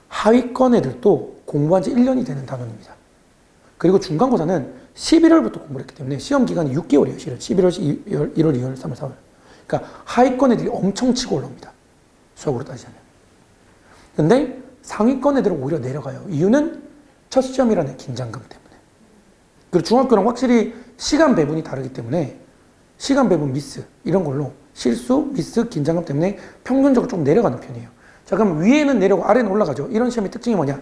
하위권 애들도 공부한 지 1년이 되는 단원입니다. 그리고 중간고사는 11월부터 공부를 했기 때문에 시험 기간이 6개월이에요. 실은 11월, 12월, 1월, 2월, 3월, 4월. 그러니까 하위권 애들이 엄청 치고 올라옵니다. 수학으로 따지자면. 근데 상위권 애들은 오히려 내려가요. 이유는 첫 시험이라는 긴장감 때문에. 그리고 중학교랑 확실히 시간 배분이 다르기 때문에 시간 배분 미스 이런 걸로 실수, 미스, 긴장감 때문에 평균적으로 좀 내려가는 편이에요. 자, 그럼 위에는 내려가고 아래는 올라가죠. 이런 시험의 특징이 뭐냐?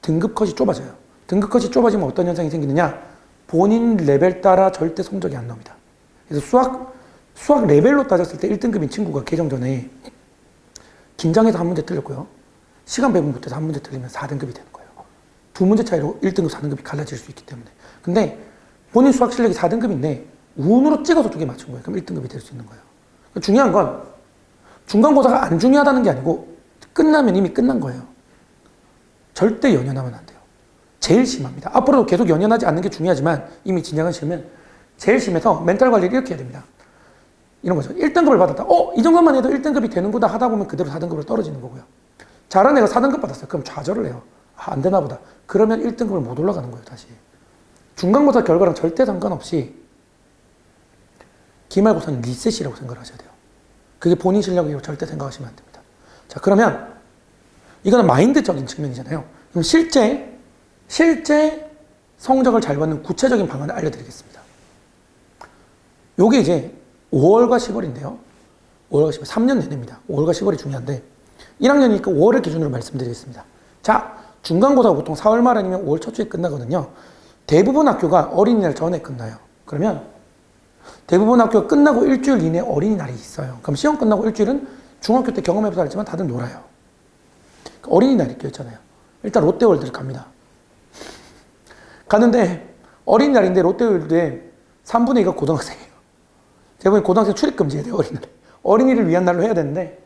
등급 컷이 좁아져요. 등급 컷이 좁아지면 어떤 현상이 생기느냐? 본인 레벨 따라 절대 성적이 안 나옵니다. 그래서 수학 레벨로 따졌을 때 1등급인 친구가 개정 전에 긴장해서 한 문제 틀렸고요. 시간 배분 못해서 한 문제 틀리면 4등급이 되는 거예요. 두 문제 차이로 1등급, 4등급이 갈라질 수 있기 때문에. 근데 본인 수학 실력이 4등급인데 운으로 찍어서 2개 맞춘 거예요. 그럼 1등급이 될 수 있는 거예요. 중요한 건 중간고사가 안 중요하다는 게 아니고 끝나면 이미 끝난 거예요. 절대 연연하면 안 돼요. 제일 심합니다. 앞으로도 계속 연연하지 않는 게 중요하지만 이미 진행은 싫으면 제일 심해서 멘탈 관리를 이렇게 해야 됩니다. 이런 거죠. 1등급을 받았다. 이 정도만 해도 1등급이 되는구나 하다 보면 그대로 4등급으로 떨어지는 거고요. 잘한 애가 4등급 받았어요. 그럼 좌절을 해요. 안 되나 보다. 그러면 1등급을 못 올라가는 거예요. 다시. 중간고사 결과랑 절대 상관없이 기말고사는 리셋이라고 생각을 하셔야 돼요. 그게 본인 실력이라고 절대 생각하시면 안 됩니다. 자, 그러면 이거는 마인드적인 측면이잖아요. 그럼 실제 성적을 잘 받는 구체적인 방안을 알려드리겠습니다. 요게 이제 5월과 10월인데요. 5월과 10월, 3년 내내입니다. 5월과 10월이 중요한데 1학년이니까 5월을 기준으로 말씀드리겠습니다. 자, 중간고사가 보통 4월 말 아니면 5월 첫 주에 끝나거든요. 대부분 학교가 어린이날 전에 끝나요. 그러면 대부분 학교가 끝나고 일주일 이내 어린이날이 있어요. 그럼 시험 끝나고 일주일은 중학교 때 경험해서 알지만 다들 놀아요. 어린이날이 껴있잖아요. 일단 롯데월드를 갑니다. 가는데 어린이날인데 롯데월드에 3분의 2가 고등학생이에요. 제가 보기엔 고등학생 출입금지해야 돼요. 어린이날. 어린이를 위한 날로 해야 되는데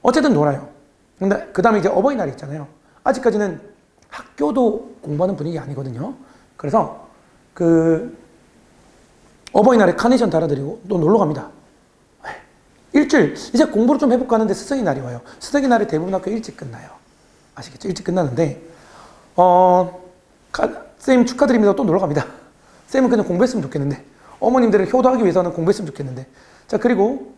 어쨌든 놀아요. 근데 그 다음에 이제 어버이날이 있잖아요. 아직까지는 학교도 공부하는 분위기 아니거든요. 그래서 어버이날에 카네이션 달아드리고 또 놀러 갑니다. 일주일, 이제 공부를 좀 해볼까 하는데 스승의 날이 와요. 스승의 날에 대부분 학교 일찍 끝나요. 아시겠죠? 일찍 끝나는데, 쌤 축하드립니다. 또 놀러 갑니다. 쌤은 그냥 공부했으면 좋겠는데, 어머님들을 효도하기 위해서는 공부했으면 좋겠는데. 자, 그리고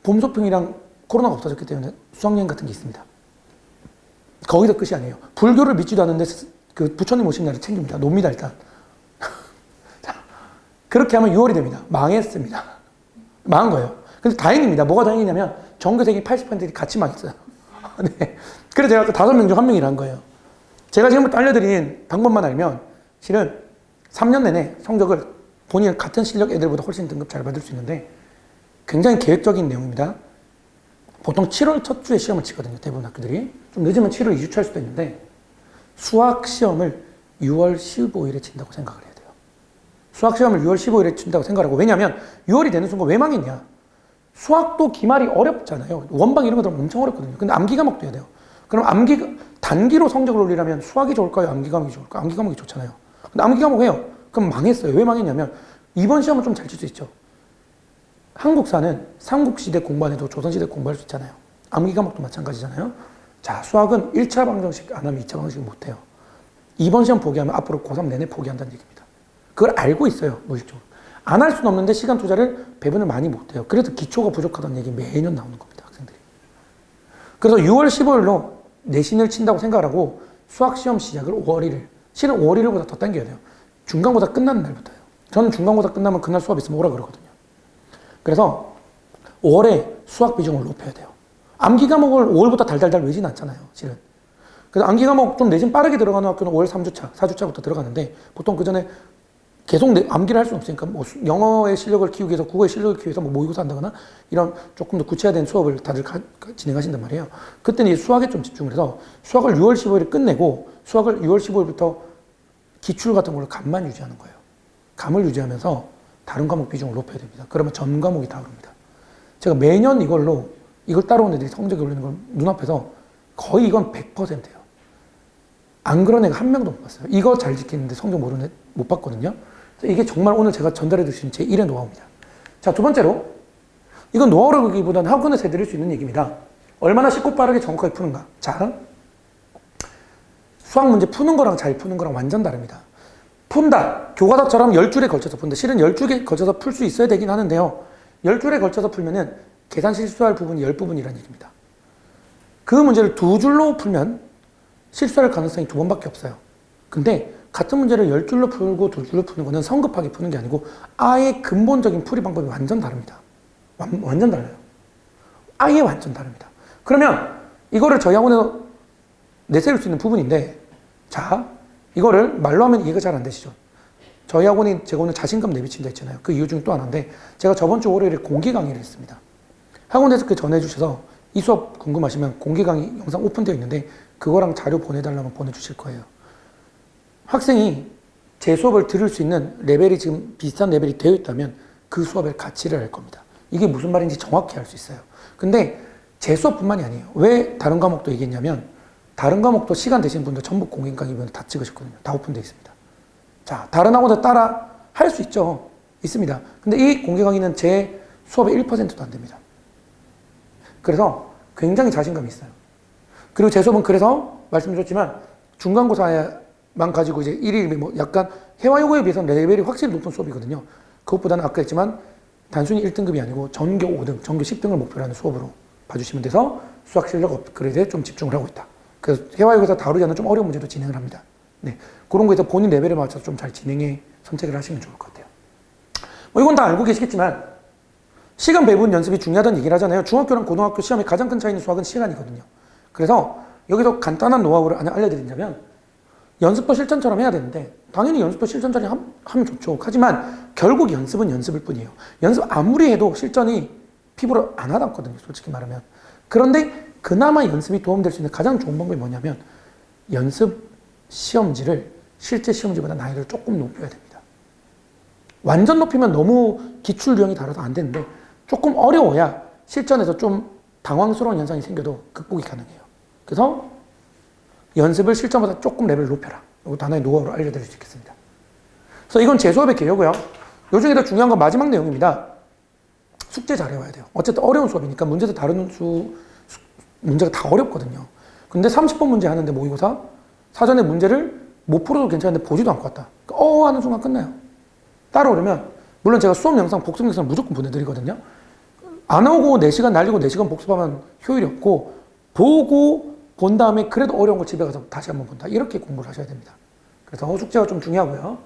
봄소풍이랑 코로나가 없어졌기 때문에 수학여행 같은 게 있습니다. 거기서 끝이 아니에요. 불교를 믿지도 않는데 그 부처님 오신 날을 챙깁니다. 놉니다, 일단. 자, 그렇게 하면 6월이 됩니다. 망했습니다. 망한 거예요. 근데 다행입니다. 뭐가 다행이냐면 전교생이 80%이 같이 망했어요. 네. 그래서 제가 그 5명 중 1명이란 거예요. 제가 지금부터 알려드린 방법만 알면 실은 3년 내내 성적을 본인 같은 실력 애들보다 훨씬 등급 잘 받을 수 있는데 굉장히 계획적인 내용입니다. 보통 7월 첫 주에 시험을 치거든요. 대부분 학교들이. 좀 늦으면 7월 2주차 할 수도 있는데 수학 시험을 6월 15일에 친다고 생각을 해야 돼요. 수학 시험을 6월 15일에 친다고 생각하고, 왜냐하면 6월이 되는 순간 왜 망했냐? 수학도 기말이 어렵잖아요. 원방 이런 것들은 엄청 어렵거든요. 근데 암기 과목도 해야 돼요. 그럼 단기로 성적을 올리려면 수학이 좋을까요? 암기 과목이 좋을까요? 암기 과목이 좋잖아요. 근데 암기 과목 해요. 그럼 망했어요. 왜 망했냐면 이번 시험은 좀 잘 칠 수 있죠. 한국사는 삼국시대 공부 안 해도 조선시대 공부할 수 있잖아요. 암기 과목도 마찬가지잖아요. 자, 수학은 1차 방정식 안 하면 2차 방정식 못 해요. 이번 시험 포기하면 앞으로 고3 내내 포기한다는 얘기입니다. 그걸 알고 있어요, 무의식적으로. 안 할 수는 없는데 시간 투자를 배분을 많이 못 해요. 그래서 기초가 부족하다는 얘기 매년 나오는 겁니다, 학생들이. 그래서 6월 15일로 내신을 친다고 생각하고 수학 시험 시작을 5월 1일, 실은 5월 1일보다 더 당겨야 돼요. 중간고사 끝나는 날부터요. 저는 중간고사 끝나면 그날 수업 있으면 오라 그러거든요. 그래서 5월에 수학 비중을 높여야 돼요. 암기 과목을 5월부터 달달달 외지는 않잖아요, 실은. 그래서 암기 과목 좀 내신 빠르게 들어가는 학교는 5월 3주차, 4주차부터 들어가는데 보통 그 전에 계속 암기를 할 수는 없으니까 뭐 영어의 실력을 키우기 위해서 국어의 실력을 키우기 위해서 뭐 모의고사 한다거나 이런 조금 더 구체화된 수업을 다들 진행하신단 말이에요. 그때는 이 수학에 좀 집중을 해서 수학을 6월 15일에 끝내고 수학을 6월 15일부터 기출 같은 걸로 감만 유지하는 거예요. 감을 유지하면서 다른 과목 비중을 높여야 됩니다. 그러면 전 과목이 다 오릅니다. 제가 매년 이걸 따라온 애들이 성적이 오르는 걸 눈앞에서 거의 이건 100%예요. 안 그런 애가 한 명도 못 봤어요. 이거 잘 지키는데 성적 모르는 애 못 봤거든요. 이게 정말 오늘 제가 전달해 드릴 수 있는 제 1의 노하우입니다. 자, 두 번째로 이건 노하우라기보다는 학원에서 해드릴 수 있는 얘기입니다. 얼마나 쉽고 빠르게 정확하게 푸는가. 자, 수학 문제 푸는 거랑 잘 푸는 거랑 완전 다릅니다. 푼다. 교과서처럼 10줄에 걸쳐서 푼다. 실은 10줄에 걸쳐서 풀 수 있어야 되긴 하는데요. 10줄에 걸쳐서 풀면은 계산 실수할 부분이 10부분이라는 얘기입니다. 그 문제를 2줄로 풀면 실수할 가능성이 2번밖에 없어요. 근데 같은 문제를 10줄로 풀고 2줄로 푸는 거는 성급하게 푸는 게 아니고 아예 근본적인 풀이 방법이 완전 다릅니다. 완전 달라요. 아예 완전 다릅니다. 그러면 이거를 저희 학원에서 내세울 수 있는 부분인데, 자, 이거를 말로 하면 이해가 잘 안 되시죠? 저희 학원이 제가 오늘 자신감 내비친다 했잖아요. 그 이유 중에 또 하나인데, 제가 저번 주 월요일에 공개 강의를 했습니다. 학원에서 그 전해주셔서 이 수업 궁금하시면 공개 강의 영상 오픈되어 있는데 그거랑 자료 보내달라면 보내주실 거예요. 학생이 제 수업을 들을 수 있는 레벨이 지금 비슷한 레벨이 되어 있다면 그 수업의 가치를 알 겁니다. 이게 무슨 말인지 정확히 알 수 있어요. 근데 제 수업뿐만이 아니에요. 왜 다른 과목도 얘기했냐면 다른 과목도 시간 되신 분들 전부 공개 강의면 다 찍으셨거든요. 다 오픈되어 있습니다. 자, 다른 학원도 따라 할 수 있죠. 있습니다. 근데 이 공개 강의는 제 수업의 1%도 안 됩니다. 그래서 굉장히 자신감이 있어요. 그리고 제 수업은 그래서 말씀드렸지만 중간고사만 가지고 이제 1일 뭐 약간 회화요거에 비해서는 레벨이 확실히 높은 수업이거든요. 그것보다는 아까 했지만 단순히 1등급이 아니고 전교 5등, 전교 10등을 목표로 하는 수업으로 봐주시면 돼서 수학 실력 업그레이드에 좀 집중을 하고 있다. 그래서 회화요거에서 다루지 않는 좀 어려운 문제도 진행을 합니다. 네, 그런 거에서 본인 레벨에 맞춰서 좀 잘 진행해 선택을 하시면 좋을 것 같아요. 뭐 이건 다 알고 계시겠지만 시간 배분 연습이 중요하다는 얘기를 하잖아요. 중학교랑 고등학교 시험의 가장 큰 차이는 수학은 시간이거든요. 그래서 여기서 간단한 노하우를 알려드리자면 연습도 실전처럼 해야 되는데 당연히 연습도 실전처럼 하면 좋죠. 하지만 결국 연습은 연습일 뿐이에요. 연습 아무리 해도 실전이 피부로 안 와닿거든요. 솔직히 말하면. 그런데 그나마 연습이 도움될 수 있는 가장 좋은 방법이 뭐냐면 연습 시험지를 실제 시험지보다 난이도를 조금 높여야 됩니다. 완전 높이면 너무 기출 유형이 다르서 안 되는데 조금 어려워야 실전에서 좀 당황스러운 현상이 생겨도 극복이 가능해요. 그래서 연습을 실전보다 조금 레벨을 높여라. 이것도 하나의 노하우로 알려드릴 수 있겠습니다. 그래서 이건 제 수업의 개요고요. 요 중에 더 중요한 건 마지막 내용입니다. 숙제 잘해와야 돼요. 어쨌든 어려운 수업이니까 문제도 다른 문제가 다 어렵거든요. 근데 30번 문제 하는데 모의고사 사전에 문제를 못 풀어도 괜찮은데 보지도 않고 왔다. 하는 순간 끝나요. 따라오려면 물론 제가 수업 영상 복습 영상 무조건 보내드리거든요. 안 오고 4시간 날리고 4시간 복습하면 효율이 없고 보고 본 다음에 그래도 어려운 거 집에 가서 다시 한번 본다. 이렇게 공부를 하셔야 됩니다. 그래서 숙제가 좀 중요하고요.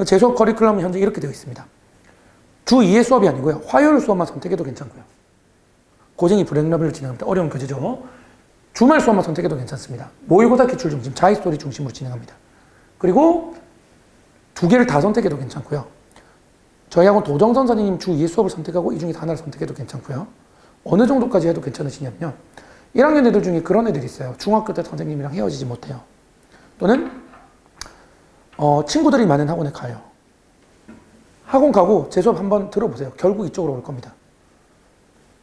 제 수업 커리큘럼은 현재 이렇게 되어 있습니다. 주 2회 수업이 아니고요. 화요일 수업만 선택해도 괜찮고요. 고쟁이 브레이크러블을 진행합니다. 어려운 교재죠. 주말 수업만 선택해도 괜찮습니다. 모의고사 기출 중심, 자기스토리 중심으로 진행합니다. 그리고 2개를 다 선택해도 괜찮고요. 저희 학원 도정선 선생님 주 2회 수업을 선택하고 이 중에 하나를 선택해도 괜찮고요. 어느 정도까지 해도 괜찮으시냐면요. 1학년 애들 중에 그런 애들이 있어요. 중학교 때 선생님이랑 헤어지지 못해요. 또는 친구들이 많은 학원에 가요. 학원 가고 제 수업 한번 들어보세요. 결국 이쪽으로 올 겁니다.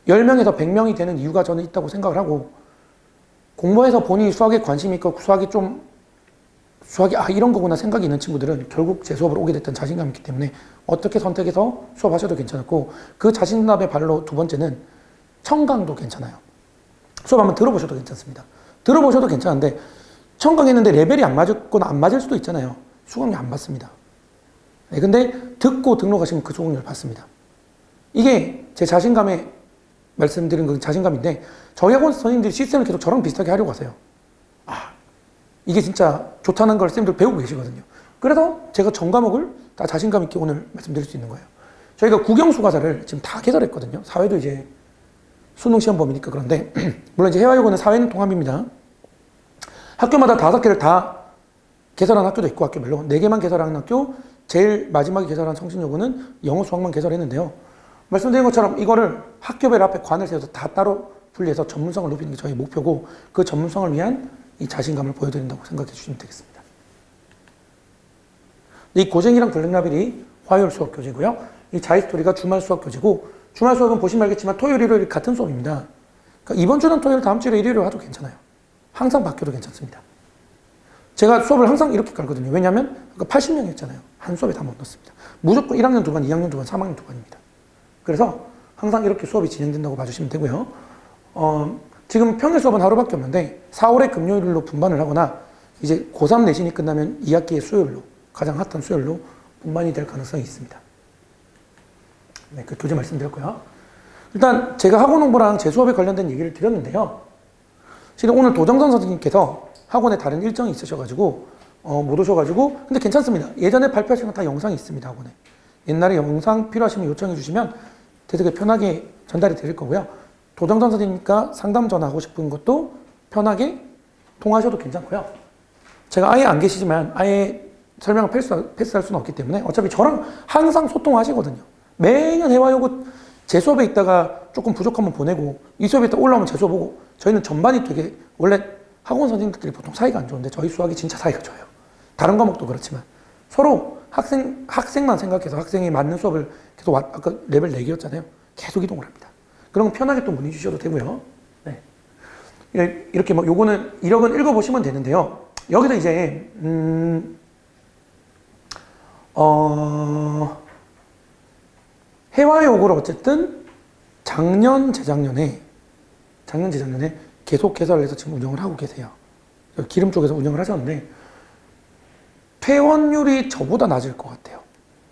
10명에서 100명이 되는 이유가 저는 있다고 생각을 하고 공부해서 본인이 수학에 관심이 있고 수학이 이런 거구나 생각이 있는 친구들은 결국 제 수업을 오게 됐던 자신감이 있기 때문에 어떻게 선택해서 수업하셔도 괜찮았고 그 자신감의 발로 두 번째는 청강도 괜찮아요. 수업 한번 들어보셔도 괜찮습니다. 들어보셔도 괜찮은데 청강했는데 레벨이 안 맞거나 안 맞을 수도 있잖아요. 수강료 안 받습니다. 네, 근데 듣고 등록하시면 그 수강료를 받습니다. 이게 제 자신감에 말씀드린 그 자신감인데 저희 학원 선생님들이 시스템을 계속 저랑 비슷하게 하려고 하세요. 이게 진짜 좋다는 걸 쌤들 배우고 계시거든요. 그래서 제가 전 과목을 다 자신감 있게 오늘 말씀드릴 수 있는 거예요. 저희가 국영수과사를 지금 다 개설했거든요. 사회도 이제 수능 시험 범위니까. 그런데 물론 이제 해와요고는 사회는 통합입니다. 학교마다 5개를 다 개설한 학교도 있고 학교별로 4개만 개설한 학교, 제일 마지막에 개설한 성신여고는 영어 수학만 개설했는데요. 말씀드린 것처럼 이거를 학교별 앞에 관을 세워서 다 따로 분리해서 전문성을 높이는 게 저희 목표고, 그 전문성을 위한 이 자신감을 보여드린다고 생각해 주시면 되겠습니다. 이 고쟁이랑 블랙라벨이 화요일 수업 교재고요. 이 자이스토리가 주말 수업 교재고, 주말 수업은 보시면 알겠지만 토요일, 일요일 같은 수업입니다. 그러니까 이번 주는 토요일, 다음 주에 일요일로 해도 괜찮아요. 항상 바뀌어도 괜찮습니다. 제가 수업을 항상 이렇게 깔거든요. 왜냐하면 80명이었잖아요. 한 수업에 다 못 넣습니다. 무조건 1학년 2반, 2학년 2반, 3학년 2반입니다. 그래서 항상 이렇게 수업이 진행된다고 봐주시면 되고요. 지금 평일 수업은 하루밖에 없는데 4월에 금요일로 분반을 하거나 이제 고3 내신이 끝나면 2학기의 수요일로, 가장 핫한 수요일로 분반이 될 가능성이 있습니다. 네, 그 교재 말씀드렸고요. 일단 제가 학원 홍보랑 제 수업에 관련된 얘기를 드렸는데요. 실은 오늘 도정선 선생님께서 학원에 다른 일정이 있으셔가지고 못 오셔가지고, 근데 괜찮습니다. 예전에 발표하신 건 다 영상이 있습니다. 학원에. 옛날에 영상 필요하시면 요청해 주시면 되게 편하게 전달이 드릴 거고요. 도정선 선생님과 상담 전화하고 싶은 것도 편하게 통화하셔도 괜찮고요. 제가 아예 안 계시지만 아예 설명을 패스할 수는 없기 때문에 어차피 저랑 항상 소통하시거든요. 매년 해와요고 제 수업에 있다가 조금 부족하면 보내고, 이 수업에 있다 올라오면 제 수업 보고, 저희는 전반이 되게, 원래 학원 선생님들끼리 보통 사이가 안 좋은데 저희 수학이 진짜 사이가 좋아요. 다른 과목도 그렇지만 서로 학생만 생각해서 학생이 맞는 수업을 계속 아까 레벨 4개였잖아요. 계속 이동을 합니다. 그런 거 편하게 또 문의 주셔도 되고요. 네. 이렇게 뭐 요거는 1억은 읽어보시면 되는데요. 여기서 이제 해와요고를 어쨌든 작년, 재작년에 계속 개설을 해서 지금 운영을 하고 계세요. 기름 쪽에서 운영을 하셨는데 퇴원율이 저보다 낮을 것 같아요.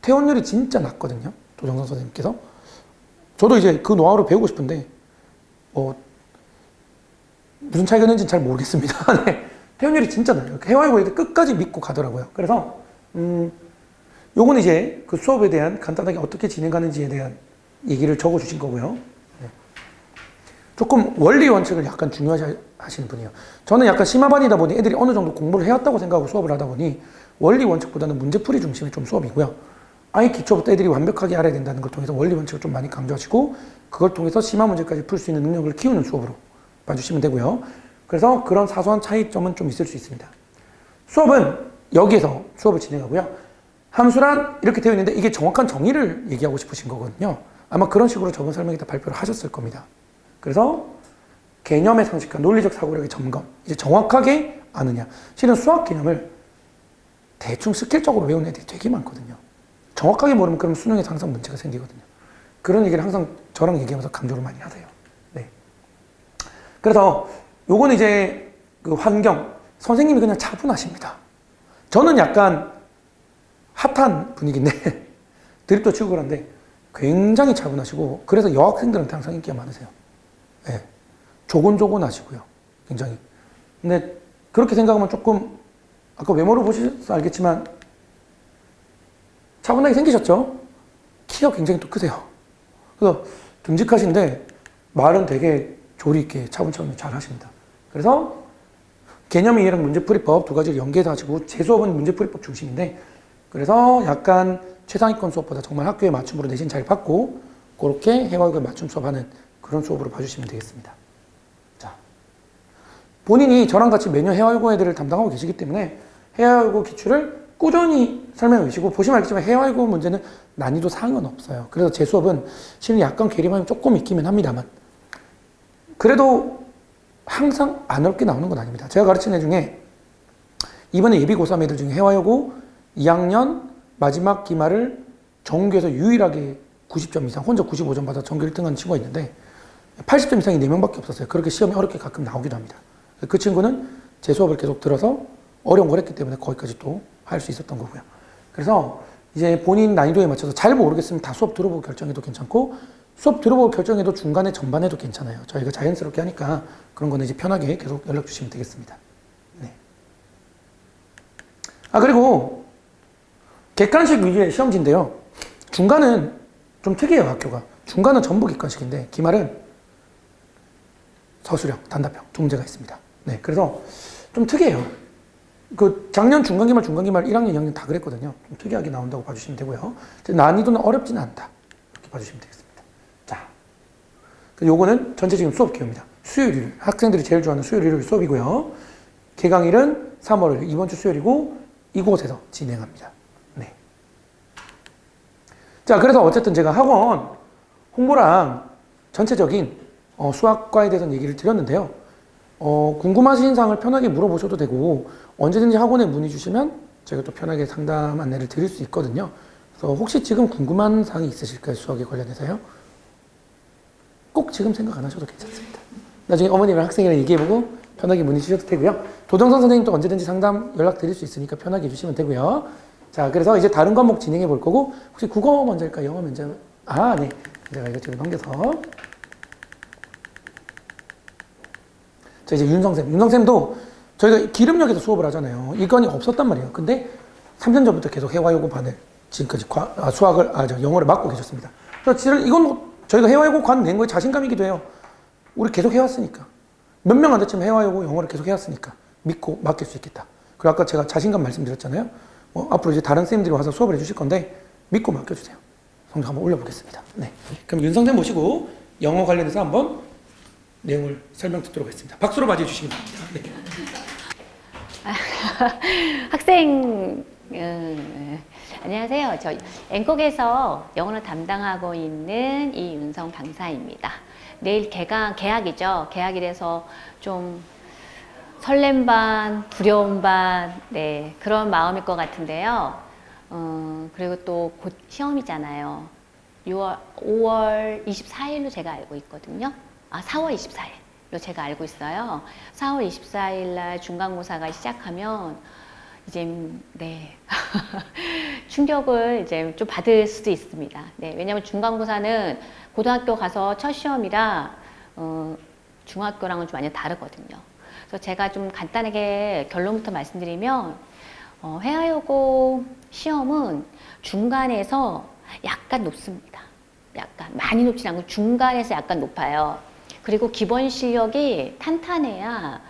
퇴원율이 진짜 낮거든요. 도정선 선생님께서. 저도 이제 그 노하우를 배우고 싶은데 무슨 차이가 있는지는 잘 모르겠습니다. 네. 퇴원율이 진짜 낮아요. 해와요고에 끝까지 믿고 가더라고요. 그래서 요건 이제 그 수업에 대한 간단하게 어떻게 진행하는지에 대한 얘기를 적어주신 거고요. 네. 조금 원리 원칙을 약간 중요하시 하시는 분이에요. 저는 약간 심화반이다 보니 애들이 어느 정도 공부를 해왔다고 생각하고 수업을 하다 보니 원리 원칙보다는 문제풀이 중심의 좀 수업이고요. 아예 기초부터 애들이 완벽하게 알아야 된다는 걸 통해서 원리 원칙을 좀 많이 강조하시고, 그걸 통해서 심화 문제까지 풀 수 있는 능력을 키우는 수업으로 봐주시면 되고요. 그래서 그런 사소한 차이점은 좀 있을 수 있습니다. 수업은 여기에서 수업을 진행하고요. 함수란 이렇게 되어 있는데 이게 정확한 정의를 얘기하고 싶으신 거거든요. 아마 그런 식으로 적은 설명에다 발표를 하셨을 겁니다. 그래서 개념의 상식과 논리적 사고력의 점검, 이제 정확하게 아느냐. 실은 수학 개념을 대충 스킬적으로 외우는 애들이 되게 많거든요. 정확하게 모르면 그럼 수능에 항상 문제가 생기거든요. 그런 얘기를 항상 저랑 얘기하면서 강조를 많이 하세요. 네. 그래서 요거는 이제 그 환경, 선생님이 그냥 차분하십니다. 저는 약간 핫한 분위기인데 드립도 치고 그런데 굉장히 차분하시고, 그래서 여학생들한테 항상 인기가 많으세요. 네. 조곤조곤하시고요. 굉장히. 근데 그렇게 생각하면 조금, 아까 외모를 보셔서 알겠지만 차분하게 생기셨죠? 키가 굉장히 또 크세요. 그래서 듬직하신데 말은 되게 조리 있게 차분차분 잘 하십니다. 그래서 개념 이해랑 문제풀이법 두 가지를 연계해서 하시고, 제 수업은 문제풀이법 중심인데, 그래서 약간 최상위권 수업보다 정말 학교에 맞춤으로 내신 잘 받고 그렇게 해와요고에 맞춤 수업하는 그런 수업으로 봐주시면 되겠습니다. 자, 본인이 저랑 같이 매년 해와요고 애들을 담당하고 계시기 때문에 해와요고 기출을 꾸준히 설명해 주시고, 보시면 알겠지만 해와요고 문제는 난이도 사항은 없어요. 그래서 제 수업은 실은 약간 괴리감이 조금 있기는 합니다만 그래도 항상 안 어렵게 나오는 건 아닙니다. 제가 가르치는 애 중에 이번에 예비 고3 애들 중에 해와요고 2학년 마지막 기말을 전교에서 유일하게 90점 이상, 혼자 95점 받아 전교 1등한 친구가 있는데 80점 이상이 4명밖에 없었어요. 그렇게 시험이 어렵게 가끔 나오기도 합니다. 그 친구는 제 수업을 계속 들어서 어려운 걸 했기 때문에 거기까지 또 할 수 있었던 거고요. 그래서 이제 본인 난이도에 맞춰서 잘 모르겠으면 다 수업 들어보고 결정해도 괜찮고, 수업 들어보고 결정해도 중간에 전반해도 괜찮아요. 저희가 자연스럽게 하니까 그런 거는 이제 편하게 계속 연락 주시면 되겠습니다. 네. 그리고 객관식 위주의 시험지인데요. 중간은 좀 특이해요, 학교가. 중간은 전부 객관식인데 기말은 서술형, 단답형 두 문제가 있습니다. 네, 그래서 좀 특이해요. 작년 중간기말, 중간기말 1학년, 2학년 다 그랬거든요. 좀 특이하게 나온다고 봐주시면 되고요. 난이도는 어렵지는 않다. 이렇게 봐주시면 되겠습니다. 자, 요거는 전체적인 수업 기호입니다. 수요일, 학생들이 제일 좋아하는 수요일, 일요일 수업이고요. 개강일은 3월 이번 주 수요일이고 이곳에서 진행합니다. 네. 자, 그래서 어쨌든 제가 학원 홍보랑 전체적인 수학과에 대해서 얘기를 드렸는데요. 궁금하신 사항을 편하게 물어보셔도 되고 언제든지 학원에 문의 주시면 제가 또 편하게 상담 안내를 드릴 수 있거든요. 그래서 혹시 지금 궁금한 사항이 있으실까요? 수학에 관련해서요? 꼭 지금 생각 안 하셔도 괜찮습니다. 나중에 어머님이랑 학생이랑 얘기해보고 편하게 문의 주셔도 되고요. 도정선 선생님도 언제든지 상담 연락 드릴 수 있으니까 편하게 해주시면 되고요. 자, 그래서 이제 다른 과목 진행해 볼 거고 혹시 국어 먼저일까요? 영어 먼저? 네. 제가 이거 지금 넘겨서 자, 이제 윤성쌤도 저희가 기름역에서 수업을 하잖아요. 이건이 없었단 말이에요. 근데 3년 전부터 계속 해화요고반을 지금까지 영어를 맡고 계셨습니다. 그래서 이건 뭐 저희가 해화요고관 낸 거에 자신감이기도 해요. 우리 계속 해왔으니까. 몇 명 안 됐지만 해화요고 영어를 계속 해왔으니까 믿고 맡길 수 있겠다. 그리고 아까 제가 자신감 말씀드렸잖아요. 앞으로 이제 다른 선생님들이 와서 수업을 해주실 건데 믿고 맡겨주세요. 성적 한번 올려보겠습니다. 네. 그럼 윤성쌤 모시고 영어 관련해서 한번 내용을 설명 듣도록 하겠습니다. 박수로 맞이해 주시기 바랍니다. 네. 학생, 안녕하세요. 저 앵콕에서 영어를 담당하고 있는 이윤성 강사입니다. 내일 개학이죠. 개학이라서 좀 설렘 반, 두려움 반, 네, 그런 마음일 것 같은데요. 그리고 또 곧 시험이잖아요. 5월 24일로 제가 알고 있거든요. 4월 24일로 제가 알고 있어요. 4월 24일 날 중간고사가 시작하면 이제 네 충격을 이제 좀 받을 수도 있습니다. 네, 왜냐하면 중간고사는 고등학교 가서 첫 시험이라 중학교랑은 좀 완전 다르거든요. 그래서 제가 좀 간단하게 결론부터 말씀드리면 해화여고 시험은 중간에서 약간 높습니다. 약간 많이 높진 않고 중간에서 약간 높아요. 그리고 기본 실력이 탄탄해야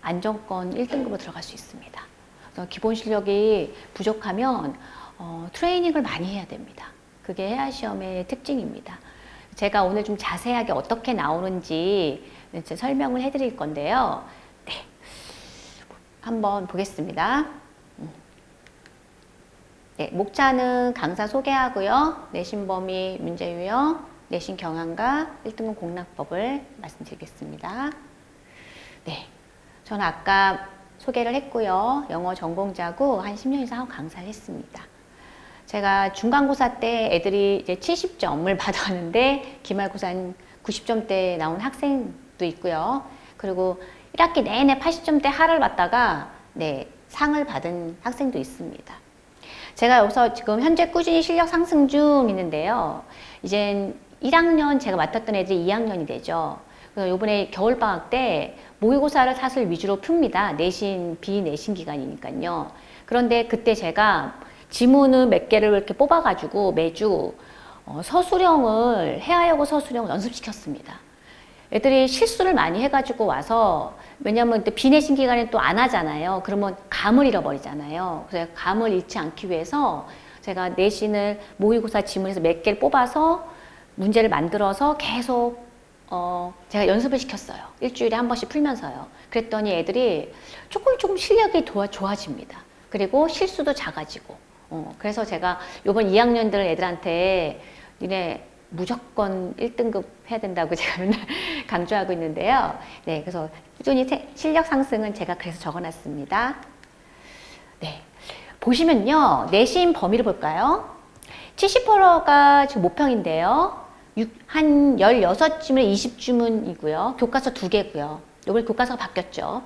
안정권 1등급으로 들어갈 수 있습니다. 그래서 기본 실력이 부족하면 트레이닝을 많이 해야 됩니다. 그게 해야 시험의 특징입니다. 제가 오늘 좀 자세하게 어떻게 나오는지 설명을 해드릴 건데요. 네, 한번 보겠습니다. 네, 목차는 강사 소개하고요. 내신 범위 문제 유형, 내신 경향과 1등급 공략법을 말씀드리겠습니다. 네, 저는 아까 소개를 했고요. 영어 전공자고 한 10년 이상 강사를 했습니다. 제가 중간고사 때 애들이 이제 70점을 받았는데 기말고사는 90점대 나온 학생도 있고요. 그리고 1학기 내내 80점대 하를 받다가 네, 상을 받은 학생도 있습니다. 제가 여기서 지금 현재 꾸준히 실력 상승 중 있는데요. 이젠 1학년 제가 맡았던 애들이 2학년이 되죠. 그래서 이번에 겨울방학 때 모의고사를 사실 위주로 풉니다. 내신, 비내신 기간이니까요. 그런데 그때 제가 지문을 몇 개를 이렇게 뽑아가지고 매주 서술형을, 해하여고 서술형을 연습시켰습니다. 애들이 실수를 많이 해가지고 와서, 왜냐면 비내신 기간에 또 안 하잖아요. 그러면 감을 잃어버리잖아요. 그래서 감을 잃지 않기 위해서 제가 내신을 모의고사 지문에서 몇 개를 뽑아서 문제를 만들어서 계속 제가 연습을 시켰어요. 일주일에 한 번씩 풀면서요. 그랬더니 애들이 조금 실력이 좋아집니다. 그리고 실수도 작아지고. 그래서 제가 요번 2학년들 애들한테 니네 무조건 1등급 해야 된다고 제가 맨날 강조하고 있는데요. 네, 그래서 꾸준히 실력 상승은 제가 그래서 적어놨습니다. 네, 보시면요. 내신 범위를 볼까요? 70%가 지금 모평인데요. 한 16주문, 20주문이고요. 교과서 2개고요. 요번에 교과서가 바뀌었죠.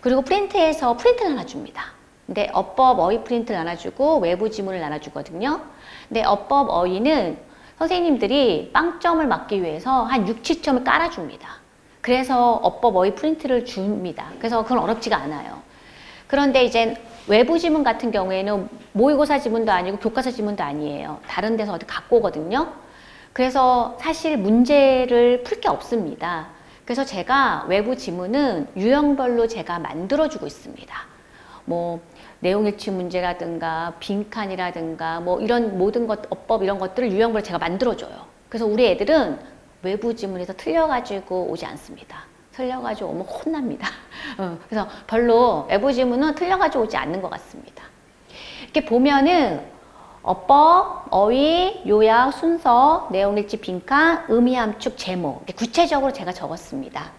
그리고 프린트에서 프린트를 하나 줍니다. 근데 어법 어휘 프린트를 나눠주고 외부 지문을 나눠주거든요. 근데 어법 어휘는 선생님들이 빵점을 맞기 위해서 한 6, 7점을 깔아줍니다. 그래서 어법 어휘 프린트를 줍니다. 그래서 그건 어렵지가 않아요. 그런데 이제 외부 지문 같은 경우에는 모의고사 지문도 아니고 교과서 지문도 아니에요. 다른 데서 어디 갖고 오거든요. 그래서 사실 문제를 풀 게 없습니다. 그래서 제가 외부 지문은 유형별로 제가 만들어주고 있습니다. 뭐 내용일치 문제라든가 빈칸이라든가 뭐 이런 모든 것, 어법 이런 것들을 유형별로 제가 만들어줘요. 그래서 우리 애들은 외부 지문에서 틀려가지고 오지 않습니다. 틀려가지고 오면 혼납니다. 그래서 별로 외부 지문은 틀려가지고 오지 않는 것 같습니다. 이렇게 보면은 어법, 어휘, 요약, 순서, 내용일치, 빈칸, 의미 함축, 제목 이렇게 구체적으로 제가 적었습니다.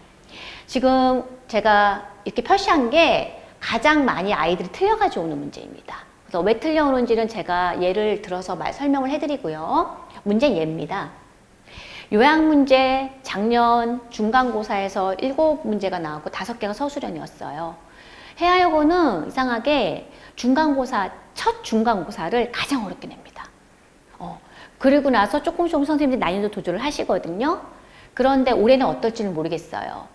지금 제가 이렇게 표시한 게 가장 많이 아이들이 틀려가지고 오는 문제입니다. 그래서 왜 틀려오는지는 제가 예를 들어서 설명을 해드리고요. 문제는 예입니다. 요약 문제 작년 중간고사에서 7문제가 나왔고 5개가 서술형이었어요. 해하여고는 이상하게 첫 중간고사를 가장 어렵게 냅니다. 그리고 나서 조금씩 선생님들이 난이도 조절을 하시거든요. 그런데 올해는 어떨지는 모르겠어요.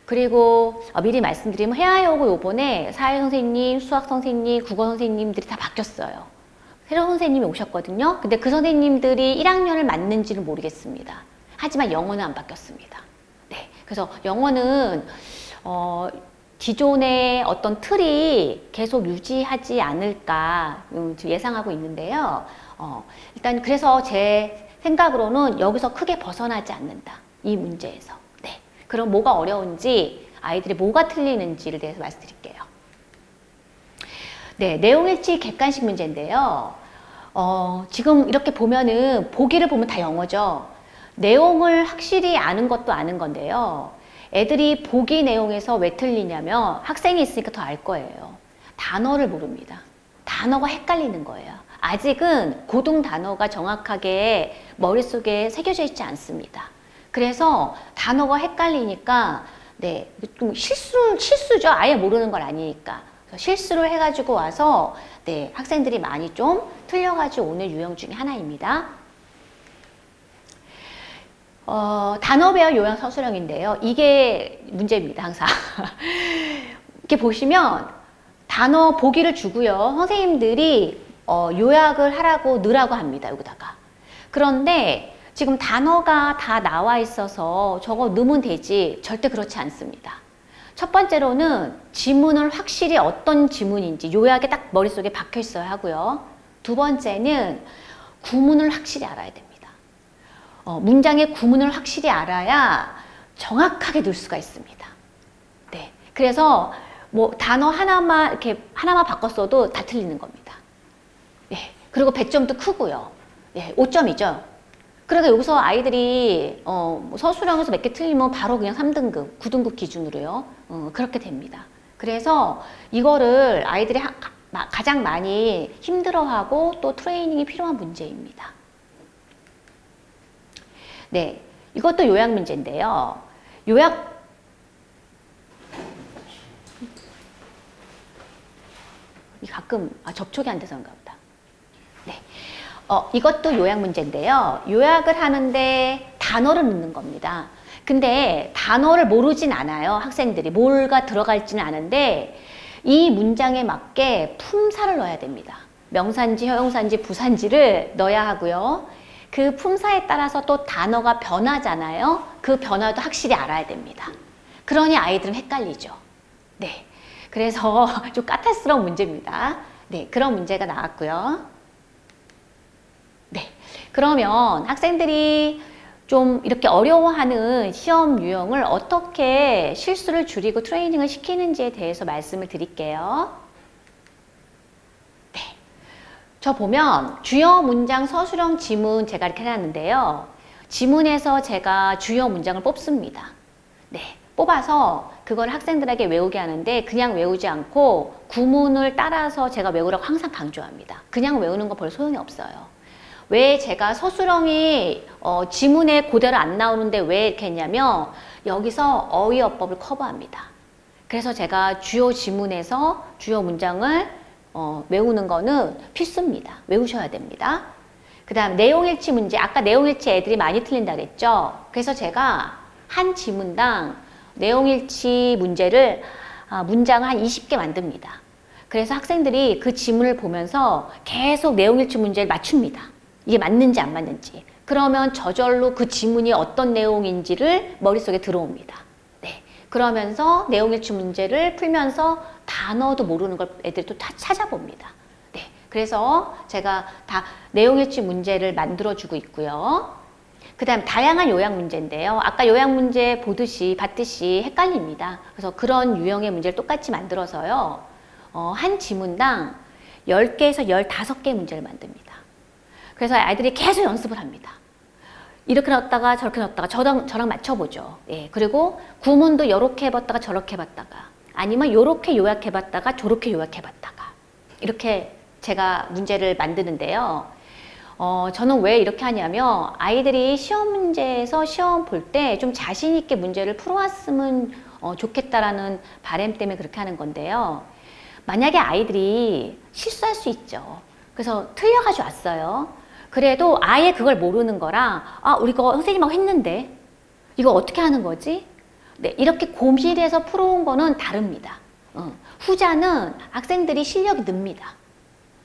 그리고 미리 말씀드리면 해하여고 요번에 사회선생님, 수학선생님, 국어선생님들이 다 바뀌었어요. 새로운 선생님이 오셨거든요. 근데 그 선생님들이 1학년을 맞는지는 모르겠습니다. 하지만 영어는 안 바뀌었습니다. 네, 그래서 영어는 기존의 어떤 틀이 계속 유지하지 않을까 예상하고 있는데요. 일단 그래서 제 생각으로는 여기서 크게 벗어나지 않는다. 이 문제에서. 네, 그럼 뭐가 어려운지 아이들이 뭐가 틀리는지를 대해서 말씀드릴게요. 네, 내용일치 객관식 문제인데요. 지금 이렇게 보면은 보기를 보면 다 영어죠. 내용을 확실히 아는 것도 아는 건데요. 애들이 보기 내용에서 왜 틀리냐면 학생이 있으니까 더 알 거예요. 단어를 모릅니다. 단어가 헷갈리는 거예요. 아직은 고등 단어가 정확하게 머릿속에 새겨져 있지 않습니다. 그래서 단어가 헷갈리니까 네, 좀 실수죠. 아예 모르는 걸 아니니까. 실수를 해가지고 와서 네, 학생들이 많이 좀 틀려가지고 오는 유형 중에 하나입니다. 단어배열 요약 서술형인데요. 이게 문제입니다, 항상. 이렇게 보시면 단어 보기를 주고요. 선생님들이 요약을 하라고 넣으라고 합니다, 여기다가. 그런데 지금 단어가 다 나와 있어서 저거 넣으면 되지. 절대 그렇지 않습니다. 첫 번째로는 지문을 확실히 어떤 지문인지 요약에 딱 머릿속에 박혀 있어야 하고요. 두 번째는 구문을 확실히 알아야 됩니다. 문장의 구문을 확실히 알아야 정확하게 넣을 수가 있습니다. 네. 그래서 뭐 단어 하나만 이렇게 하나만 바꿨어도 다 틀리는 겁니다. 예. 그리고 배점도 크고요. 예. 5점이죠. 그러니까 여기서 아이들이 서술형에서 몇 개 틀리면 바로 그냥 3등급, 9등급 기준으로요. 그렇게 됩니다. 그래서 이거를 아이들이 가장 많이 힘들어하고 또 트레이닝이 필요한 문제입니다. 네, 이것도 요약 문제인데요. 요약 가끔 접촉이 안 돼서 그런가 보다. 네, 이것도 요약 문제인데요. 요약을 하는데 단어를 넣는 겁니다. 근데 단어를 모르진 않아요. 학생들이 뭐가 들어갈지는 아는데 이 문장에 맞게 품사를 넣어야 됩니다. 명사인지 형용사인지 부사인지를 넣어야 하고요. 그 품사에 따라서 또 단어가 변하잖아요. 그 변화도 확실히 알아야 됩니다. 그러니 아이들은 헷갈리죠. 네. 그래서 좀 까탈스러운 문제입니다. 네. 그런 문제가 나왔고요. 네. 그러면 학생들이 좀 이렇게 어려워하는 시험 유형을 어떻게 실수를 줄이고 트레이닝을 시키는지에 대해서 말씀을 드릴게요. 저 보면 주요 문장 서술형 지문 제가 이렇게 해놨는데요. 지문에서 제가 주요 문장을 뽑습니다. 네, 뽑아서 그걸 학생들에게 외우게 하는데 그냥 외우지 않고 구문을 따라서 제가 외우라고 항상 강조합니다. 그냥 외우는 거 별 소용이 없어요. 왜 제가 서술형이 지문에 그대로 안 나오는데 왜 이렇게 했냐면 여기서 어휘어법을 커버합니다. 그래서 제가 주요 지문에서 주요 문장을 외우는 거는 필수입니다. 외우셔야 됩니다. 그 다음 내용일치 문제. 아까 내용일치 애들이 많이 틀린다 그랬죠? 그래서 제가 한 지문당 내용일치 문제를 문장을 한 20개 만듭니다. 그래서 학생들이 그 지문을 보면서 계속 내용일치 문제를 맞춥니다. 이게 맞는지 안 맞는지. 그러면 저절로 그 지문이 어떤 내용인지를 머릿속에 들어옵니다. 네. 그러면서 내용일치 문제를 풀면서 단어도 모르는 걸 애들이 또 다 찾아봅니다. 네. 그래서 제가 다 내용일치 문제를 만들어주고 있고요. 그 다음 다양한 요약 문제인데요. 아까 요약 문제 봤듯이 헷갈립니다. 그래서 그런 유형의 문제를 똑같이 만들어서요. 한 지문당 10개에서 15개의 문제를 만듭니다. 그래서 아이들이 계속 연습을 합니다. 이렇게 넣었다가 저렇게 넣었다가 저랑 맞춰보죠. 예, 그리고 구문도 이렇게 해봤다가 저렇게 해봤다가 아니면 이렇게 요약해봤다가 저렇게 요약해봤다가 이렇게 제가 문제를 만드는데요. 저는 왜 이렇게 하냐면 아이들이 시험 문제에서 시험 볼 때 좀 자신 있게 문제를 풀어왔으면 좋겠다라는 바람 때문에 그렇게 하는 건데요. 만약에 아이들이 실수할 수 있죠. 그래서 틀려가지고 왔어요. 그래도 아예 그걸 모르는 거라 우리 이거 선생님하고 했는데 이거 어떻게 하는 거지? 네, 이렇게 고민해서 풀어온 거는 다릅니다. 후자는 학생들이 실력이 늡니다.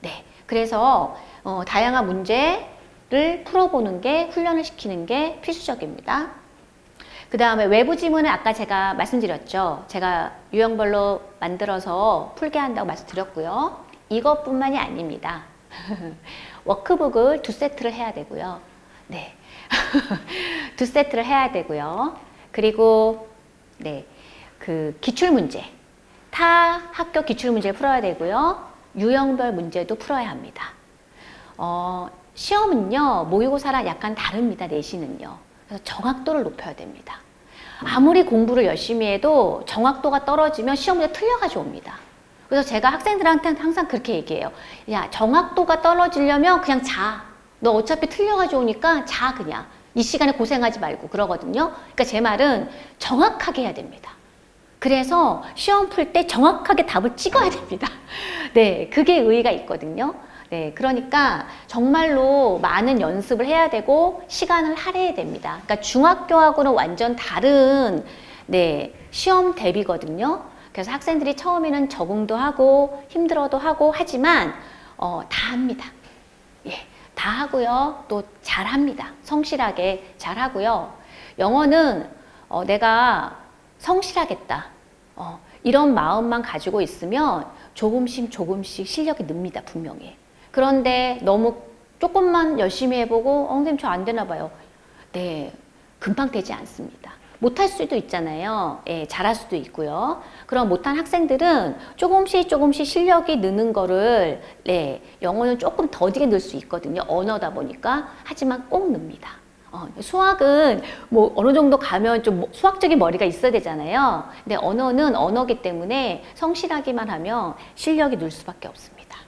네, 그래서 다양한 문제를 풀어보는 게 훈련을 시키는 게 필수적입니다. 그 다음에 외부 지문은 아까 제가 말씀드렸죠. 제가 유형별로 만들어서 풀게 한다고 말씀드렸고요. 이것뿐만이 아닙니다. 워크북을 2세트를 해야 되고요. 네. 2세트를 해야 되고요. 그리고 네. 그 기출문제. 타 학교 기출문제를 풀어야 되고요. 유형별 문제도 풀어야 합니다. 시험은요, 모의고사랑 약간 다릅니다, 내신은요. 그래서 정확도를 높여야 됩니다. 아무리 공부를 열심히 해도 정확도가 떨어지면 시험 문제 틀려가지고 옵니다. 그래서 제가 학생들한테 항상 그렇게 얘기해요. 야, 정확도가 떨어지려면 그냥 자. 너 어차피 틀려가지고 오니까 자, 그냥. 이 시간에 고생하지 말고 그러거든요. 그러니까 제 말은 정확하게 해야 됩니다. 그래서 시험 풀 때 정확하게 답을 찍어야 됩니다. 네, 그게 의의가 있거든요. 네, 그러니까 정말로 많은 연습을 해야 되고 시간을 할애해야 됩니다. 그러니까 중학교하고는 완전 다른 네, 시험 대비거든요. 그래서 학생들이 처음에는 적응도 하고 힘들어도 하고 하지만 다 합니다. 예, 다 하고요. 또 잘합니다. 성실하게 잘하고요. 영어는 내가 성실하겠다. 이런 마음만 가지고 있으면 조금씩 실력이 늡니다. 분명히. 그런데 너무 조금만 열심히 해보고 선생님 저 안 되나 봐요. 네, 금방 되지 않습니다. 못할 수도 있잖아요. 예, 잘할 수도 있고요. 그럼 못한 학생들은 조금씩 실력이 느는 거를 네, 영어는 조금 더디게 늘 수 있거든요. 언어다 보니까. 하지만 꼭 늡니다. 수학은 뭐 어느 정도 가면 좀 수학적인 머리가 있어야 되잖아요. 근데 언어는 언어기 때문에 성실하기만 하면 실력이 늘 수밖에 없습니다.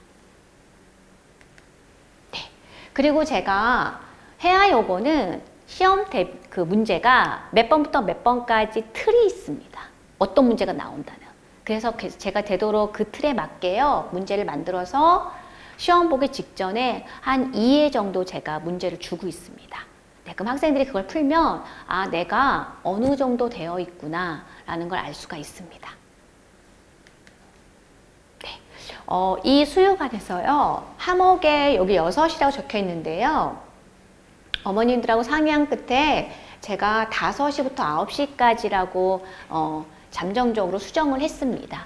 네. 그리고 제가 해야 요거는 시험 그 문제가 몇 번부터 몇 번까지 틀이 있습니다. 어떤 문제가 나온다는. 그래서 제가 되도록 그 틀에 맞게요. 문제를 만들어서 시험 보기 직전에 한 2회 정도 제가 문제를 주고 있습니다. 네, 그럼 학생들이 그걸 풀면 내가 어느 정도 되어 있구나 라는 걸 알 수가 있습니다. 네. 이 수요관에서요. 함옥에 여기 6이라고 적혀 있는데요. 어머님들하고 상의한 끝에 제가 5시부터 9시까지라고 잠정적으로 수정을 했습니다.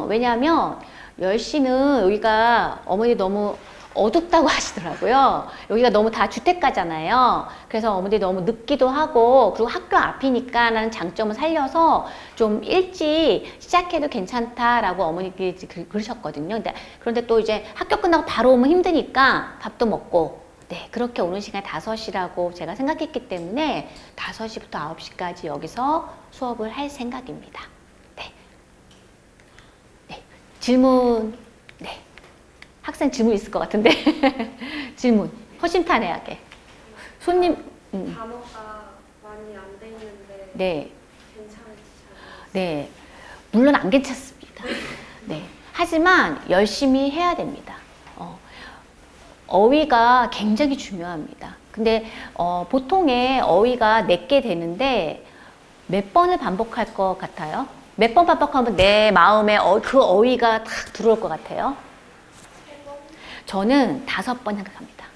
왜냐하면 10시는 여기가 어머니 너무 어둡다고 하시더라고요. 여기가 너무 다 주택가잖아요. 그래서 어머니들이 너무 늦기도 하고 그리고 학교 앞이니까 라는 장점을 살려서 좀 일찍 시작해도 괜찮다라고 어머니들이 그러셨거든요. 그런데 또 이제 학교 끝나고 바로 오면 힘드니까 밥도 먹고 네, 그렇게 오는 시간이 5시라고 제가 생각했기 때문에 5시부터 9시까지 여기서 수업을 할 생각입니다. 네. 네. 질문. 네. 학생 질문 있을 것 같은데. 질문. 허심탄회하게. 손님. 단어가 많이 안 돼 있는데 네. 괜찮으시죠? 네. 물론 안 괜찮습니다. 네. 하지만 열심히 해야 됩니다. 어휘가 굉장히 중요합니다. 근데 보통의 어휘가 4개 되는데 몇 번을 반복할 것 같아요? 몇 번 반복하면 내 마음에 그 어휘가 탁 들어올 것 같아요? 저는 5번 생각합니다.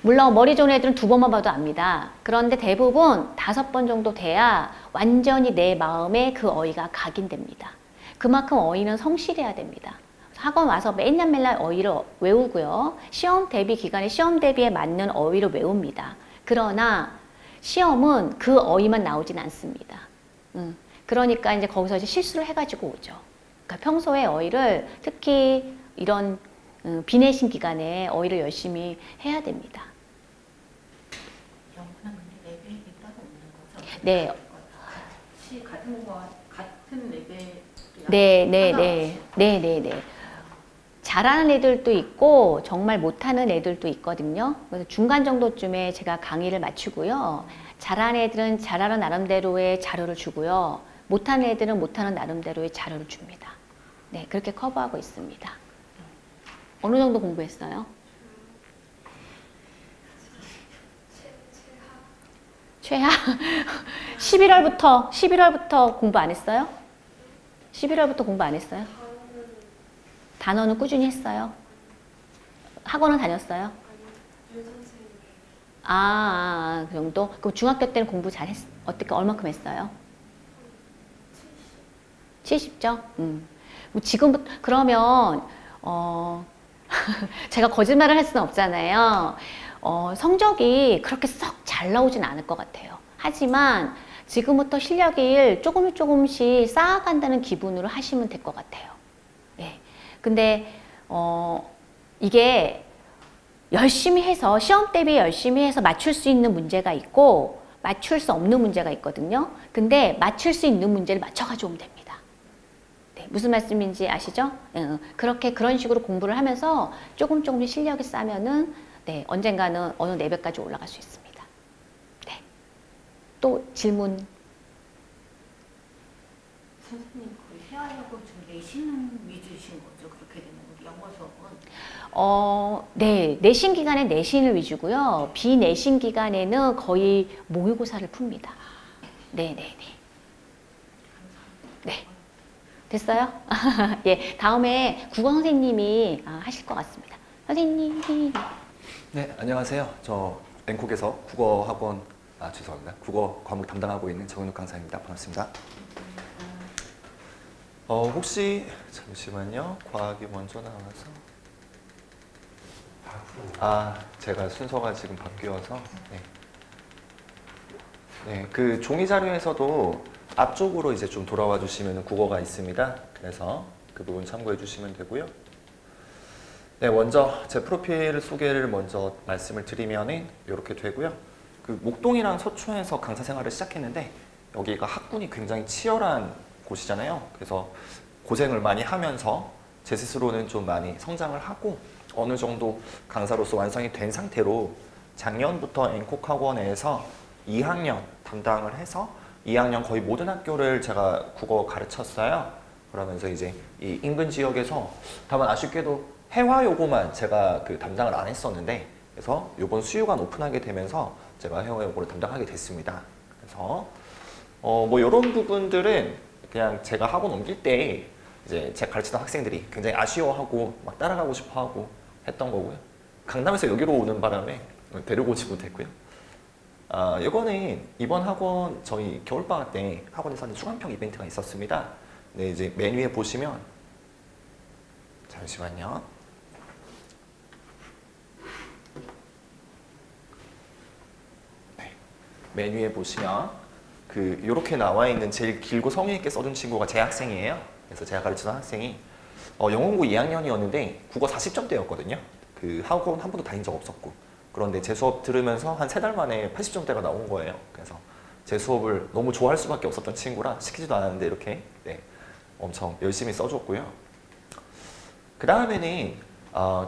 물론 머리 좋은 애들은 2번만 봐도 압니다. 그런데 대부분 5번 정도 돼야 완전히 내 마음에 그 어휘가 각인됩니다. 그만큼 어휘는 성실해야 됩니다. 학원 와서 맨날 어휘를 외우고요. 시험 대비 기간에 시험 대비에 맞는 어휘를 외웁니다. 그러나 시험은 그 어휘만 나오진 않습니다. 그러니까 이제 거기서 이제 실수를 해가지고 오죠. 그러니까 평소에 어휘를 특히 이런 비내신 기간에 어휘를 열심히 해야 됩니다. 영문은 근데 레벨이 따로 없는 거죠? 네. 같은 거 같은 레벨. 네. 잘하는 애들도 있고 정말 못하는 애들도 있거든요. 그래서 중간 정도쯤에 제가 강의를 마치고요. 잘하는 애들은 잘하는 나름대로의 자료를 주고요. 못하는 애들은 못하는 나름대로의 자료를 줍니다. 네, 그렇게 커버하고 있습니다. 어느 정도 공부했어요? 최하? 11월부터 공부 안 했어요? 11월부터 공부 안 했어요? 단어는 꾸준히 했어요? 학원은 다녔어요? 그 정도? 그럼 중학교 때는 공부 어떻게, 얼마큼 했어요? 70점? 뭐 지금부터, 그러면, 제가 거짓말을 할 수는 없잖아요. 성적이 그렇게 썩 잘 나오진 않을 것 같아요. 하지만 지금부터 실력을 조금씩 쌓아간다는 기분으로 하시면 될 것 같아요. 네. 근데, 이게 열심히 해서, 시험 대비 열심히 해서 맞출 수 있는 문제가 있고, 맞출 수 없는 문제가 있거든요. 근데 맞출 수 있는 문제를 맞춰가지고 오면 됩니다. 네, 무슨 말씀인지 아시죠? 그런 식으로 공부를 하면서 조금씩 실력이 쌓으면은, 네, 언젠가는 어느 레벨까지 올라갈 수 있습니다. 네. 또 질문. 선생님 그 회화하고 좀 내신 위주이신 거죠? 그렇게 되면 영어 수업은? 네, 내신 기간에 내신을 위주고요. 비내신 기간에는 거의 모의고사를 풉니다. 네. 됐어요? 예, 다음에 국어 선생님이 하실 것 같습니다. 선생님. 네, 안녕하세요. 저 앵콕에서 국어학원, 죄송합니다. 국어 과목 담당하고 있는 정은욱 강사입니다. 반갑습니다. 혹시 잠시만요. 과학이 먼저 나와서 제가 순서가 지금 바뀌어서 네, 그 종이 자료에서도 앞쪽으로 이제 좀 돌아와 주시면 국어가 있습니다. 그래서 그 부분 참고해 주시면 되고요. 네, 먼저 제 프로필 소개를 먼저 말씀을 드리면은 이렇게 되고요. 그 목동이랑 서초에서 강사 생활을 시작했는데 여기가 학군이 굉장히 치열한 곳이잖아요. 그래서 고생을 많이 하면서 제 스스로는 좀 많이 성장을 하고 어느 정도 강사로서 완성이 된 상태로 작년부터 앵콕 학원에서 2학년 담당을 해서 2학년 거의 모든 학교를 제가 국어 가르쳤어요. 그러면서 이제 이 인근 지역에서 다만 아쉽게도 회화 요고만 제가 그 담당을 안 했었는데 그래서 이번 수유관 오픈하게 되면서 제가 회화 요고를 담당하게 됐습니다. 그래서 뭐 이런 부분들은 그냥 제가 학원 옮길 때 이제 제가 가르치던 학생들이 굉장히 아쉬워하고 막 따라가고 싶어하고 했던 거고요. 강남에서 여기로 오는 바람에 데리고 오지 못했고요. 이거는 이번 학원 저희 겨울방학 때 학원에서 하는 수강평 이벤트가 있었습니다. 네, 이제 메뉴에 보시면 잠시만요. 네, 메뉴에 보시면 이렇게 나와 있는 제일 길고 성의 있게 써준 친구가 제 학생이에요. 그래서 제가 가르치던 학생이 영어공부 2학년이었는데 국어 40점대였거든요. 그 학원 한 번도 다닌 적 없었고 그런데 제 수업 들으면서 한 3달 만에 80점대가 나온 거예요. 그래서 제 수업을 너무 좋아할 수밖에 없었던 친구라 시키지도 않았는데 이렇게 엄청 열심히 써줬고요. 그 다음에는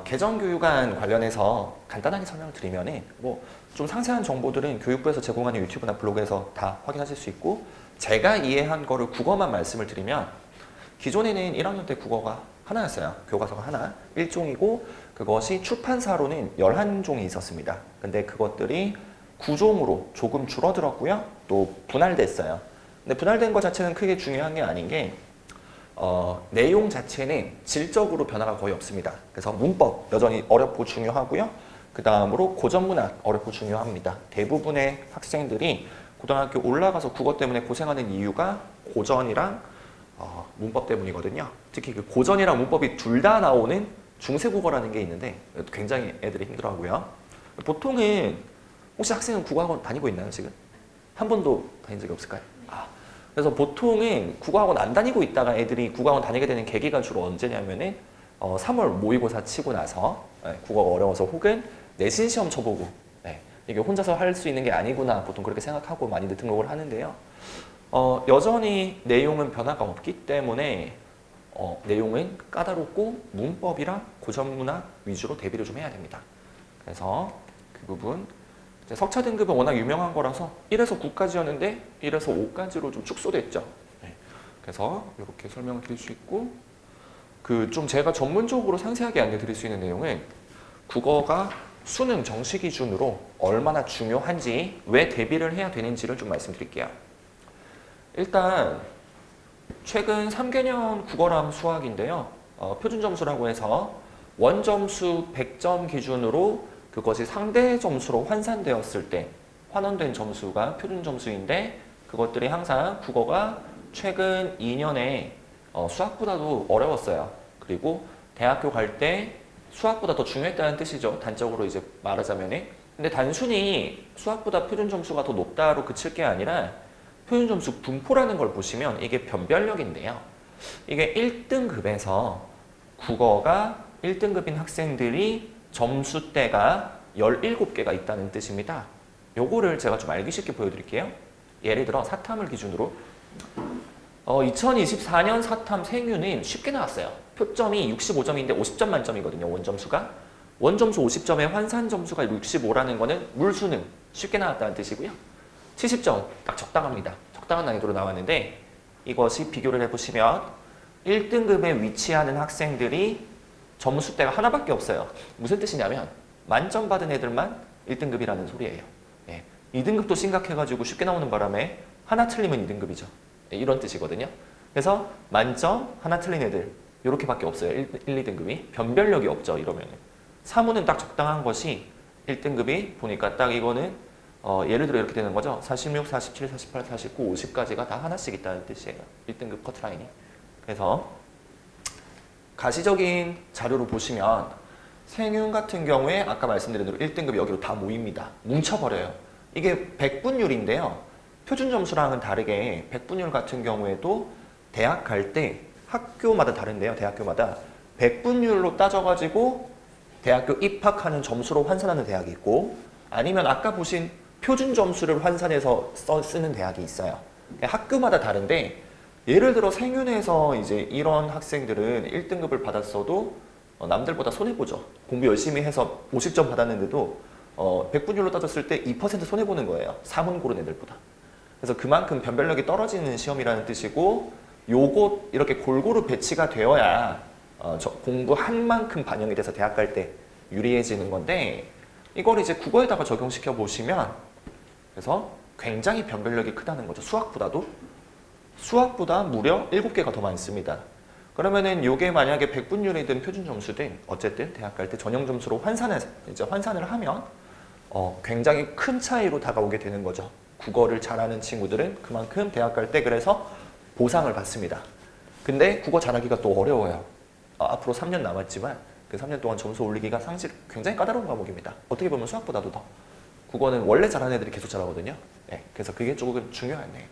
개정교육안 관련해서 간단하게 설명을 드리면은 뭐 좀 상세한 정보들은 교육부에서 제공하는 유튜브나 블로그에서 다 확인하실 수 있고 제가 이해한 거를 국어만 말씀을 드리면 기존에는 1학년 때 국어가 하나였어요. 교과서가 하나, 1종이고 그것이 출판사로는 11종이 있었습니다. 근데 그것들이 9종으로 조금 줄어들었고요. 또 분할됐어요. 근데 분할된 것 자체는 크게 중요한 게 아닌 게 내용 자체는 질적으로 변화가 거의 없습니다. 그래서 문법 여전히 어렵고 중요하고요. 그 다음으로 고전문학 어렵고 중요합니다. 대부분의 학생들이 고등학교 올라가서 국어 때문에 고생하는 이유가 고전이랑 문법 때문이거든요. 특히 그 고전이랑 문법이 둘 다 나오는 중세국어라는 게 있는데 굉장히 애들이 힘들어하고요. 보통은 혹시 학생은 국어학원 다니고 있나요 지금? 한 번도 다닌 적이 없을까요? 그래서 보통은 국어학원 안 다니고 있다가 애들이 국어학원 다니게 되는 계기가 주로 언제냐면은 3월 모의고사 치고 나서 국어가 어려워서 혹은 내신 시험 쳐보고 이게 혼자서 할 수 있는 게 아니구나 보통 그렇게 생각하고 많이들 등록을 하는데요. 여전히 내용은 변화가 없기 때문에 내용은 까다롭고 문법이랑 고전문학 위주로 대비를 좀 해야 됩니다. 그래서 그 부분 이제 석차 등급은 워낙 유명한 거라서 1에서 9까지였는데 1에서 5까지로 좀 축소됐죠. 그래서 이렇게 설명을 드릴 수 있고 그 좀 제가 전문적으로 상세하게 알려드릴 수 있는 내용은 국어가 수능 정시 기준으로 얼마나 중요한지 왜 대비를 해야 되는지를 좀 말씀드릴게요. 일단 최근 3개년 국어랑 수학인데요. 표준 점수라고 해서 원점수 100점 기준으로 그것이 상대 점수로 환산되었을 때 환원된 점수가 표준 점수인데 그것들이 항상 국어가 최근 2년에 수학보다도 어려웠어요. 그리고 대학교 갈 때 수학보다 더 중요했다는 뜻이죠. 단적으로 이제 말하자면은. 근데 단순히 수학보다 표준 점수가 더 높다로 그칠 게 아니라 표준 점수 분포라는 걸 보시면 이게 변별력인데요. 이게 1등급에서 국어가 1등급인 학생들이 점수대가 17개가 있다는 뜻입니다. 요거를 제가 좀 알기 쉽게 보여드릴게요. 예를 들어 사탐을 기준으로 2024년 사탐 생유는 쉽게 나왔어요. 표점이 65점인데 50점 만점이거든요. 원점수가. 원점수 50점에 환산 점수가 65라는 거는 물수능 쉽게 나왔다는 뜻이고요. 70점 딱 적당합니다. 적당한 난이도로 나왔는데 이것이 비교를 해보시면 1등급에 위치하는 학생들이 점수대가 하나밖에 없어요. 무슨 뜻이냐면 만점 받은 애들만 1등급이라는 소리예요. 2등급도 심각해가지고 쉽게 나오는 바람에 하나 틀리면 2등급이죠. 이런 뜻이거든요. 그래서 만점, 하나 틀린 애들 이렇게밖에 없어요. 1, 2등급이. 변별력이 없죠. 이러면. 사무는 딱 적당한 것이 1등급이 보니까 딱 이거는 예를 들어 이렇게 되는 거죠. 46, 47, 48, 49, 50까지가 다 하나씩 있다는 뜻이에요. 1등급 커트라인이. 그래서 가시적인 자료로 보시면 생윤 같은 경우에 아까 말씀드린 대로 1등급이 여기로 다 모입니다. 뭉쳐버려요. 이게 백분율인데요. 표준 점수랑은 다르게 백분율 같은 경우에도 대학 갈 때 학교마다 다른데요. 대학교마다 백분율로 따져가지고 대학교 입학하는 점수로 환산하는 대학이 있고 아니면 아까 보신 표준 점수를 환산해서 쓰는 대학이 있어요. 학교마다 다른데 예를 들어 생윤에서 이제 이런 학생들은 1등급을 받았어도 남들보다 손해보죠. 공부 열심히 해서 50점 받았는데도 백분율로 따졌을 때 2% 손해보는 거예요. 사문 고른 애들보다. 그래서 그만큼 변별력이 떨어지는 시험이라는 뜻이고 요것 이렇게 골고루 배치가 되어야 공부한 만큼 반영이 돼서 대학 갈 때 유리해지는 건데 이걸 이제 국어에다가 적용시켜 보시면 그래서 굉장히 변별력이 크다는 거죠. 수학보다 무려 7개가 더 많습니다. 그러면은 요게 만약에 백분율이든 표준 점수든 어쨌든 대학 갈 때 전형 점수로 환산을 하면 굉장히 큰 차이로 다가오게 되는 거죠. 국어를 잘하는 친구들은 그만큼 대학 갈 때 그래서 보상을 받습니다. 근데 국어 잘하기가 또 어려워요. 앞으로 3년 남았지만 그 3년 동안 점수 올리기가 사실 굉장히 까다로운 과목입니다. 어떻게 보면 수학보다도 더. 국어는 원래 잘하는 애들이 계속 잘하거든요. 그래서 그게 조금 중요하네.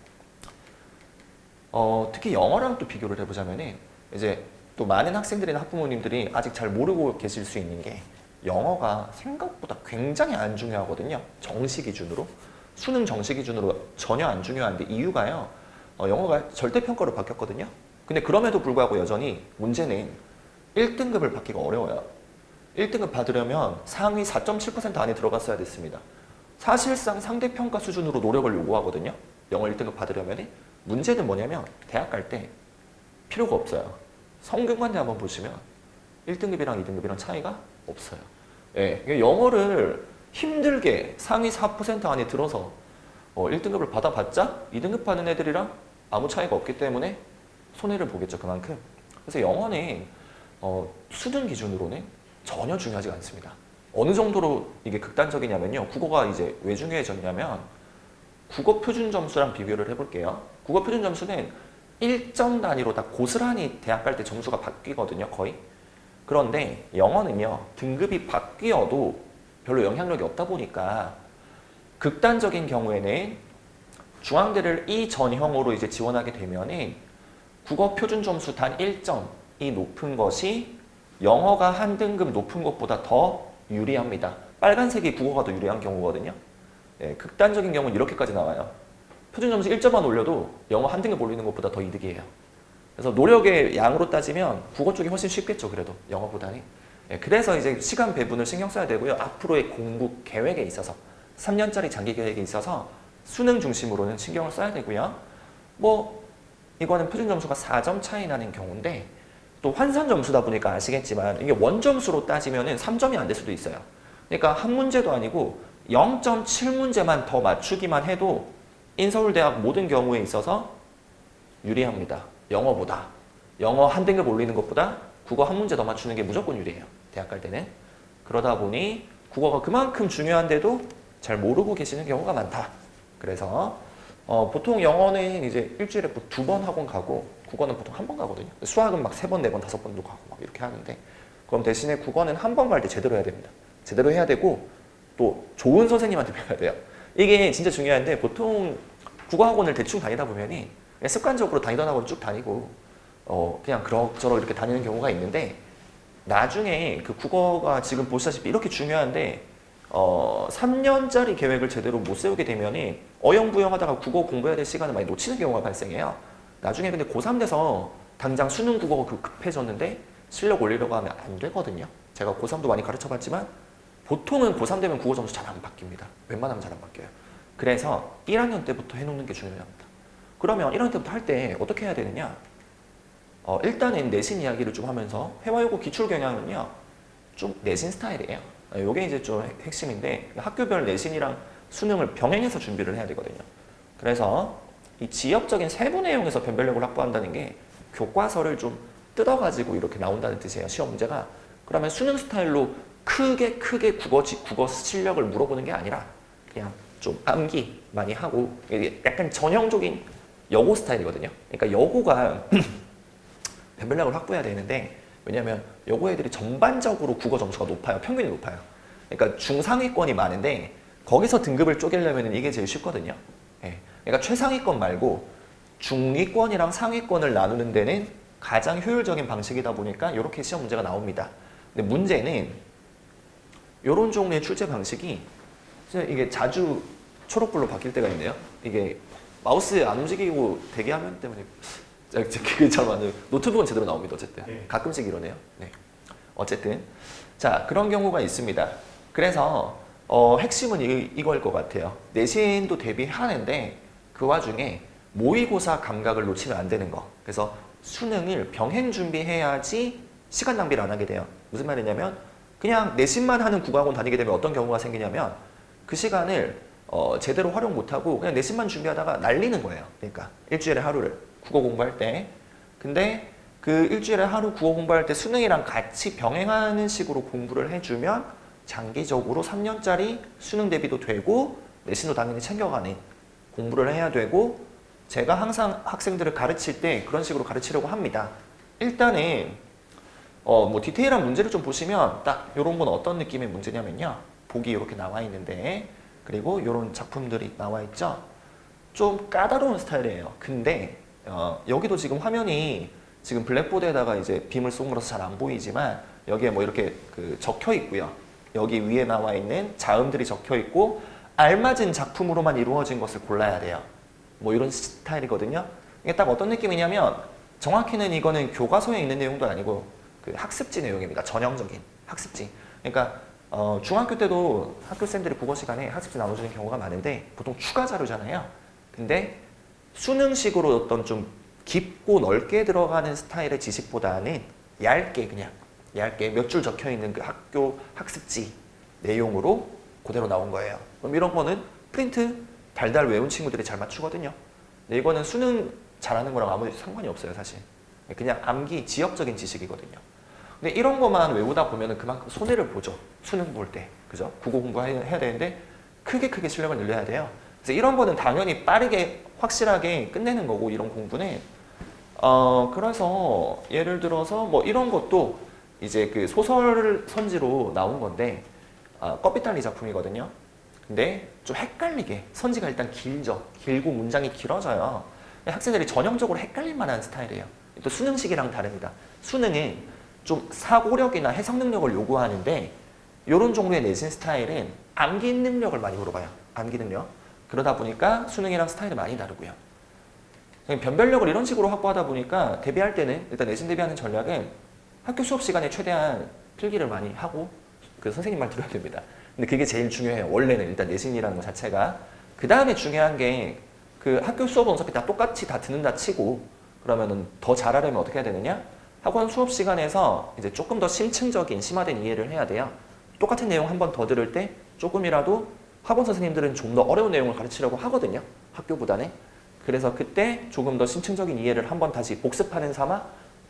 특히 영어랑 또 비교를 해보자면은 이제 또 많은 학생들이나 학부모님들이 아직 잘 모르고 계실 수 있는 게 영어가 생각보다 굉장히 안 중요하거든요. 정시 기준으로. 수능 정시 기준으로 전혀 안 중요한데 이유가요. 영어가 절대평가로 바뀌었거든요. 근데 그럼에도 불구하고 여전히 문제는 1등급을 받기가 어려워요. 1등급 받으려면 상위 4.7% 안에 들어갔어야 됐습니다. 사실상 상대평가 수준으로 노력을 요구하거든요. 영어 1등급 받으려면. 문제는 뭐냐면 대학 갈 때 필요가 없어요. 성균관대 한번 보시면 1등급이랑 2등급이랑 차이가 없어요. 영어를 힘들게 상위 4% 안에 들어서 1등급을 받아봤자 2등급 하는 애들이랑 아무 차이가 없기 때문에 손해를 보겠죠, 그만큼. 그래서 영어는 수능 기준으로는 전혀 중요하지가 않습니다. 어느 정도로 이게 극단적이냐면요. 국어가 이제 왜 중요해졌냐면 국어 표준 점수랑 비교를 해볼게요. 국어 표준 점수는 1점 단위로 다 고스란히 대학 갈 때 점수가 바뀌거든요, 거의. 그런데 영어는요, 등급이 바뀌어도 별로 영향력이 없다 보니까 극단적인 경우에는 중앙대를 이 전형으로 이제 지원하게 되면은 국어 표준 점수 단 1점이 높은 것이 영어가 한 등급 높은 것보다 더 유리합니다. 빨간색이 국어가 더 유리한 경우거든요. 예, 극단적인 경우는 이렇게까지 나와요. 표준 점수 1점만 올려도 영어 한 등급 올리는 것보다 더 이득이에요. 그래서 노력의 양으로 따지면 국어 쪽이 훨씬 쉽겠죠, 그래도 영어보다는. 예, 그래서 이제 시간 배분을 신경 써야 되고요. 앞으로의 공부 계획에 있어서 3년짜리 장기 계획에 있어서 수능 중심으로는 신경을 써야 되고요. 뭐 이거는 표준 점수가 4점 차이 나는 경우인데 또 환산 점수다 보니까 아시겠지만 이게 원점수로 따지면은 3점이 안 될 수도 있어요. 그러니까 한 문제도 아니고 0.7문제만 더 맞추기만 해도 인서울대학 모든 경우에 있어서 유리합니다. 영어보다. 영어 한 등급 올리는 것보다 국어 한 문제 더 맞추는 게 무조건 유리해요. 대학 갈 때는. 그러다 보니 국어가 그만큼 중요한데도 잘 모르고 계시는 경우가 많다. 그래서 보통 영어는 이제 일주일에 2번 학원 가고 국어는 보통 한 번 가거든요. 수학은 막 3번, 4번, 5번도 가고 막 이렇게 하는데 그럼 대신에 국어는 한 번 갈 때 제대로 해야 됩니다. 제대로 해야 되고 또 좋은 선생님한테 배워야 돼요. 이게 진짜 중요한데 보통 국어학원을 대충 다니다 보면이 그냥 습관적으로 다니던 학원 쭉 다니고 그냥 그럭저럭 이렇게 다니는 경우가 있는데 나중에 그 국어가 지금 보시다시피 이렇게 중요한데 3년짜리 계획을 제대로 못 세우게 되면이 어영부영 하다가 국어 공부해야 될 시간을 많이 놓치는 경우가 발생해요. 나중에 근데 고3 돼서 당장 수능 국어가 급해졌는데 실력 올리려고 하면 안 되거든요. 제가 고3도 많이 가르쳐 봤지만 보통은 고3 되면 국어 점수 잘 안 바뀝니다. 웬만하면 잘 안 바뀌어요. 그래서 1학년 때부터 해놓는 게 중요합니다. 그러면 1학년 때부터 할 때 어떻게 해야 되느냐? 일단은 내신 이야기를 좀 하면서 회화요구 기출 경향은요 좀 내신 스타일이에요. 이게 이제 좀 핵심인데 학교별 내신이랑 수능을 병행해서 준비를 해야 되거든요. 그래서 이 지역적인 세부 내용에서 변별력을 확보한다는 게 교과서를 좀 뜯어가지고 이렇게 나온다는 뜻이에요. 시험 문제가. 그러면 수능 스타일로 크게 국어 실력을 물어보는 게 아니라 그냥 좀 암기 많이 하고 이게 약간 전형적인 여고 스타일이거든요. 그러니까 여고가 변별력을 확보해야 되는데 왜냐하면 여고 애들이 전반적으로 국어 점수가 높아요. 평균이 높아요. 그러니까 중상위권이 많은데 거기서 등급을 쪼개려면 이게 제일 쉽거든요. 예. 그러니까 최상위권 말고 중위권이랑 상위권을 나누는 데는 가장 효율적인 방식이다 보니까 이렇게 시험 문제가 나옵니다. 근데 문제는 이런 종류의 출제 방식이 이게 자주 초록불로 바뀔 때가 있네요. 이게 마우스 안 움직이고 대기화면 때문에 그게 잘 맞아요. 노트북은 제대로 나옵니다. 어쨌든 네. 가끔씩 이러네요. 네. 어쨌든 자 그런 경우가 있습니다. 그래서 핵심은 이거일 것 같아요. 내신도 대비하는데 그 와중에 모의고사 감각을 놓치면 안 되는 거. 그래서 수능을 병행 준비해야지 시간 낭비를 안 하게 돼요. 무슨 말이냐면 그냥 내신만 하는 국어학원 다니게 되면 어떤 경우가 생기냐면 그 시간을 제대로 활용 못하고 그냥 내신만 준비하다가 날리는 거예요. 그러니까 일주일에 하루를 국어 공부할 때. 근데 그 일주일에 하루 국어 공부할 때 수능이랑 같이 병행하는 식으로 공부를 해주면 장기적으로 3년짜리 수능 대비도 되고 내신도 당연히 챙겨가는 공부를 해야 되고 제가 항상 학생들을 가르칠 때 그런 식으로 가르치려고 합니다. 일단은 뭐 디테일한 문제를 좀 보시면 딱 이런 건 어떤 느낌의 문제냐면요. 보기 이렇게 나와 있는데 그리고 이런 작품들이 나와 있죠. 좀 까다로운 스타일이에요. 근데 여기도 지금 화면이 지금 블랙보드에다가 이제 빔을 쏜 거라서 잘 안 보이지만 여기에 뭐 이렇게 적혀 있고요. 여기 위에 나와 있는 자음들이 적혀 있고 알맞은 작품으로만 이루어진 것을 골라야 돼요. 뭐 이런 스타일이거든요. 이게 딱 어떤 느낌이냐면 정확히는 이거는 교과서에 있는 내용도 아니고 그 학습지 내용입니다. 전형적인 학습지. 그러니까 중학교 때도 학교생들이 국어 시간에 학습지 나눠주는 경우가 많은데 보통 추가 자료잖아요. 근데 수능식으로 어떤 좀 깊고 넓게 들어가는 스타일의 지식보다는 얇게 그냥 얇게 몇 줄 적혀 있는 그 학교 학습지 내용으로 그대로 나온 거예요. 그럼 이런 거는 프린트 달달 외운 친구들이 잘 맞추거든요. 근데 이거는 수능 잘하는 거랑 아무 상관이 없어요, 사실. 그냥 암기, 지역적인 지식이거든요. 근데 이런 것만 외우다 보면은 그만큼 손해를 보죠. 수능 볼 때. 그죠? 국어 공부해야 되는데 크게 실력을 늘려야 돼요. 그래서 이런 거는 당연히 빠르게 확실하게 끝내는 거고, 이런 공부는. 그래서 예를 들어서 뭐 이런 것도 이제 그 소설 선지로 나온 건데, 껍비탈리 작품이거든요. 근데 좀 헷갈리게 선지가 일단 길고 문장이 길어져요. 학생들이 전형적으로 헷갈릴 만한 스타일이에요. 또 수능식이랑 다릅니다. 수능은 좀 사고력이나 해석 능력을 요구하는데, 이런 종류의 내신 스타일은 암기 능력을 많이 물어봐요. 암기 능력. 그러다 보니까 수능이랑 스타일이 많이 다르고요. 변별력을 이런 식으로 확보하다 보니까 대비할 때는, 일단 내신 대비하는 전략은 학교 수업 시간에 최대한 필기를 많이 하고 그 선생님 말 들어야 됩니다. 근데 그게 제일 중요해요. 원래는 일단 내신이라는 것 자체가. 그 다음에 중요한 게, 그 학교 수업은 어차피 다 똑같이 다 듣는다 치고, 그러면은 더 잘하려면 어떻게 해야 되느냐? 학원 수업 시간에서 이제 조금 더 심층적인 심화된 이해를 해야 돼요. 똑같은 내용 한 번 더 들을 때 조금이라도 학원 선생님들은 좀 더 어려운 내용을 가르치려고 하거든요. 학교보다는. 그래서 그때 조금 더 심층적인 이해를 한번 다시 복습하는 삼아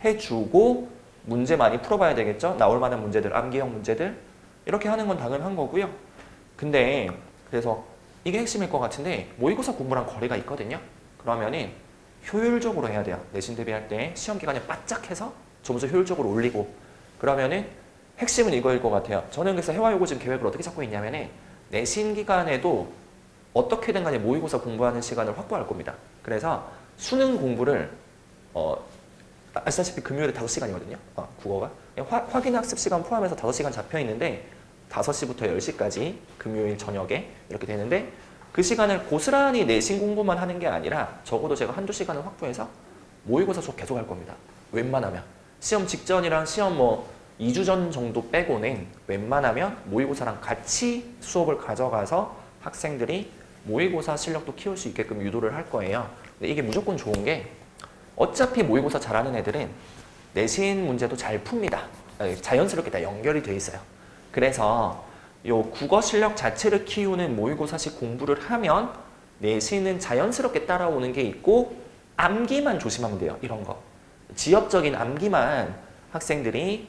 해주고, 문제 많이 풀어봐야 되겠죠? 나올 만한 문제들, 암기형 문제들. 이렇게 하는 건 당연한 거고요. 근데 그래서 이게 핵심일 것 같은데, 모의고사 공부랑 거리가 있거든요. 그러면은 효율적으로 해야 돼요. 내신 대비할 때 시험 기간에 바짝 해서 점수 효율적으로 올리고. 그러면은 핵심은 이거일 것 같아요. 저는 그래서 해와요고 지금 계획을 어떻게 잡고 있냐면은, 내신 기간에도 어떻게든 간에 모의고사 공부하는 시간을 확보할 겁니다. 그래서 수능 공부를 아시다시피 금요일에 5시간이거든요. 국어가. 확인 학습 시간 포함해서 5시간 잡혀 있는데, 5시부터 10시까지 금요일 저녁에 이렇게 되는데, 그 시간을 고스란히 내신 공부만 하는 게 아니라 적어도 제가 한두 시간을 확보해서 모의고사 수업 계속 할 겁니다. 웬만하면. 시험 직전이랑 시험 2주 전 정도 빼고는 웬만하면 모의고사랑 같이 수업을 가져가서 학생들이 모의고사 실력도 키울 수 있게끔 유도를 할 거예요. 근데 이게 무조건 좋은 게, 어차피 모의고사 잘하는 애들은 내신 문제도 잘 풉니다. 자연스럽게 다 연결이 돼 있어요. 그래서 요 국어 실력 자체를 키우는 모의고사식 공부를 하면 내신은 자연스럽게 따라오는 게 있고, 암기만 조심하면 돼요. 이런 거. 지역적인 암기만 학생들이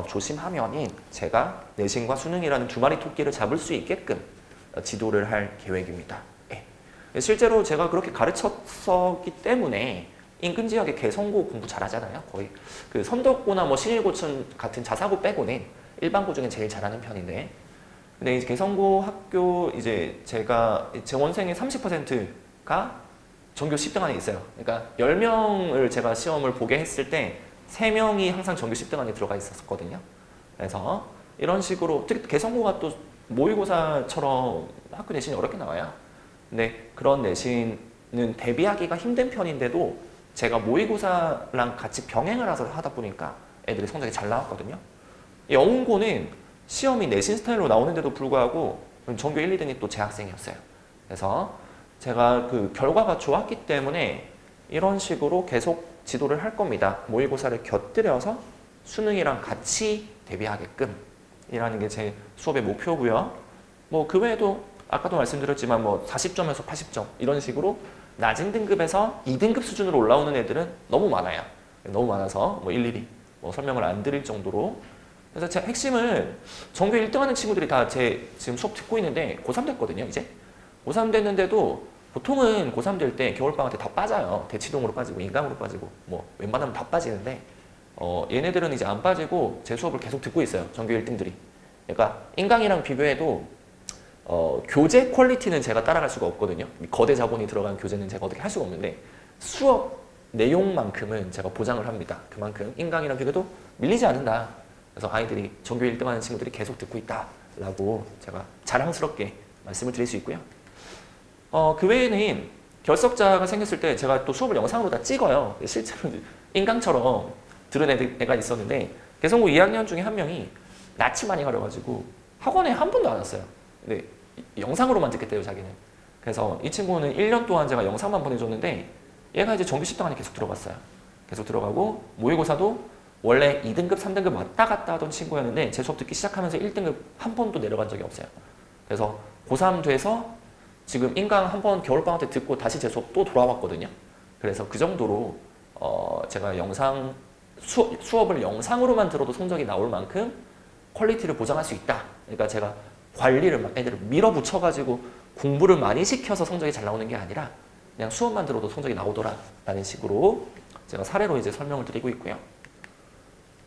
조심하면은 제가 내신과 수능이라는 두 마리 토끼를 잡을 수 있게끔 지도를 할 계획입니다. 예. 실제로 제가 그렇게 가르쳤었기 때문에 인근 지역의 개성고 공부 잘하잖아요. 거의 그 선덕고나 뭐 신일고천 같은 자사고 빼고는 일반고 중에 제일 잘하는 편인데, 근데 이제 개성고 학교 이제 제가 재원생의 30%가 전교 10등 안에 있어요. 그러니까 10명을 제가 시험을 보게 했을 때 3명이 항상 전교 10등 안에 들어가 있었거든요. 그래서 이런 식으로, 특히 개성고가 또 모의고사처럼 학교 내신이 어렵게 나와요. 근데 그런 내신은 대비하기가 힘든 편인데도 제가 모의고사랑 같이 병행을 해서 하다 보니까 애들이 성적이 잘 나왔거든요. 영훈고는 시험이 내신 스타일로 나오는데도 불구하고 전교 1, 2등이 또 제 학생이었어요. 그래서 제가 그 결과가 좋았기 때문에 이런 식으로 계속 지도를 할 겁니다. 모의고사를 곁들여서 수능이랑 같이 대비하게끔 이라는 게 제 수업의 목표고요. 뭐 그 외에도 아까도 말씀드렸지만 뭐 40점에서 80점 이런 식으로 낮은 등급에서 2등급 수준으로 올라오는 애들은 너무 많아요. 너무 많아서 뭐 일일이 뭐 설명을 안 드릴 정도로. 그래서 제 핵심은 전교 1등 하는 친구들이 다 제 지금 수업 듣고 있는데 고3 됐거든요, 이제. 고3 됐는데도 보통은 고3 될 때 겨울방학 때 다 빠져요. 대치동으로 빠지고 인강으로 빠지고 뭐 웬만하면 다 빠지는데 얘네들은 이제 안 빠지고 제 수업을 계속 듣고 있어요. 전교 1등들이. 그러니까 인강이랑 비교해도 교재 퀄리티는 제가 따라갈 수가 없거든요. 거대 자본이 들어간 교재는 제가 어떻게 할 수가 없는데 수업 내용만큼은 제가 보장을 합니다. 그만큼 인강이랑 비교도 밀리지 않는다. 그래서 아이들이 전교 1등 하는 친구들이 계속 듣고 있다라고 제가 자랑스럽게 말씀을 드릴 수 있고요. 그 외에는 결석자가 생겼을 때 제가 또 수업을 영상으로 다 찍어요. 실제로 인강처럼 들은 애가 있었는데 개성고 2학년 중에 한 명이 낯이 많이 가려가지고 학원에 한 번도 안 왔어요. 근데 영상으로만 듣겠대요, 자기는. 그래서 이 친구는 1년 동안 제가 영상만 보내줬는데 얘가 이제 전교 10등 안에 계속 들어갔어요. 계속 들어가고 모의고사도 원래 2등급, 3등급 왔다 갔다 하던 친구였는데 제 수업 듣기 시작하면서 1등급 한 번도 내려간 적이 없어요. 그래서 고3 돼서 지금 인강 한 번 겨울방학 때 듣고 다시 제 수업 또 돌아왔거든요. 그래서 그 정도로 제가 수업을 영상으로만 들어도 성적이 나올 만큼 퀄리티를 보장할 수 있다. 그러니까 제가 관리를 막 애들을 밀어붙여가지고 공부를 많이 시켜서 성적이 잘 나오는 게 아니라 그냥 수업만 들어도 성적이 나오더라 라는 식으로 제가 사례로 이제 설명을 드리고 있고요.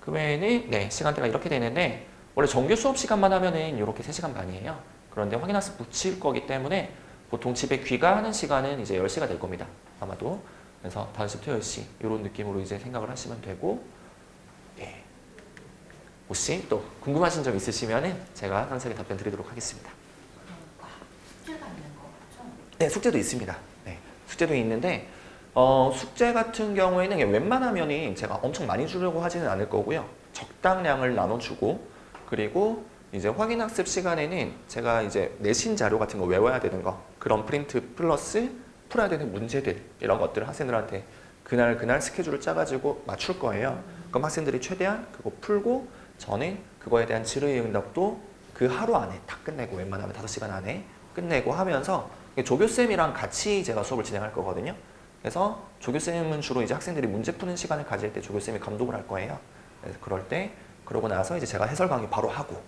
그 외에는 네, 시간대가 이렇게 되는데 원래 정규 수업 시간만 하면은 이렇게 3시간 반이에요. 그런데 확인학습 붙일 거기 때문에 보통 집에 귀가하는 시간은 이제 10시가 될 겁니다. 아마도. 그래서 5시부터 10시 이런 느낌으로 이제 생각을 하시면 되고, 예. 혹시 또 궁금하신 점 있으시면은 제가 상세하게 답변 드리도록 하겠습니다. 숙제가 있는 거 같죠? 네, 숙제도 있습니다. 네, 숙제도 있는데 숙제 같은 경우에는 웬만하면은 제가 엄청 많이 주려고 하지는 않을 거고요. 적당량을 나눠주고, 그리고 이제 확인학습 시간에는 제가 이제 내신 자료 같은 거 외워야 되는 거, 그런 프린트 플러스 풀어야 되는 문제들, 이런 것들을 학생들한테 그날 스케줄을 짜가지고 맞출 거예요. 그럼 학생들이 최대한 그거 풀고, 저는 그거에 대한 질의응답도 그 하루 안에 다 끝내고, 웬만하면 5시간 안에 끝내고 하면서 조교쌤이랑 같이 제가 수업을 진행할 거거든요. 그래서 조교쌤은 주로 이제 학생들이 문제 푸는 시간을 가질 때 조교쌤이 감독을 할 거예요. 그래서 그럴 때, 그러고 나서 이제 제가 해설 강의 바로 하고,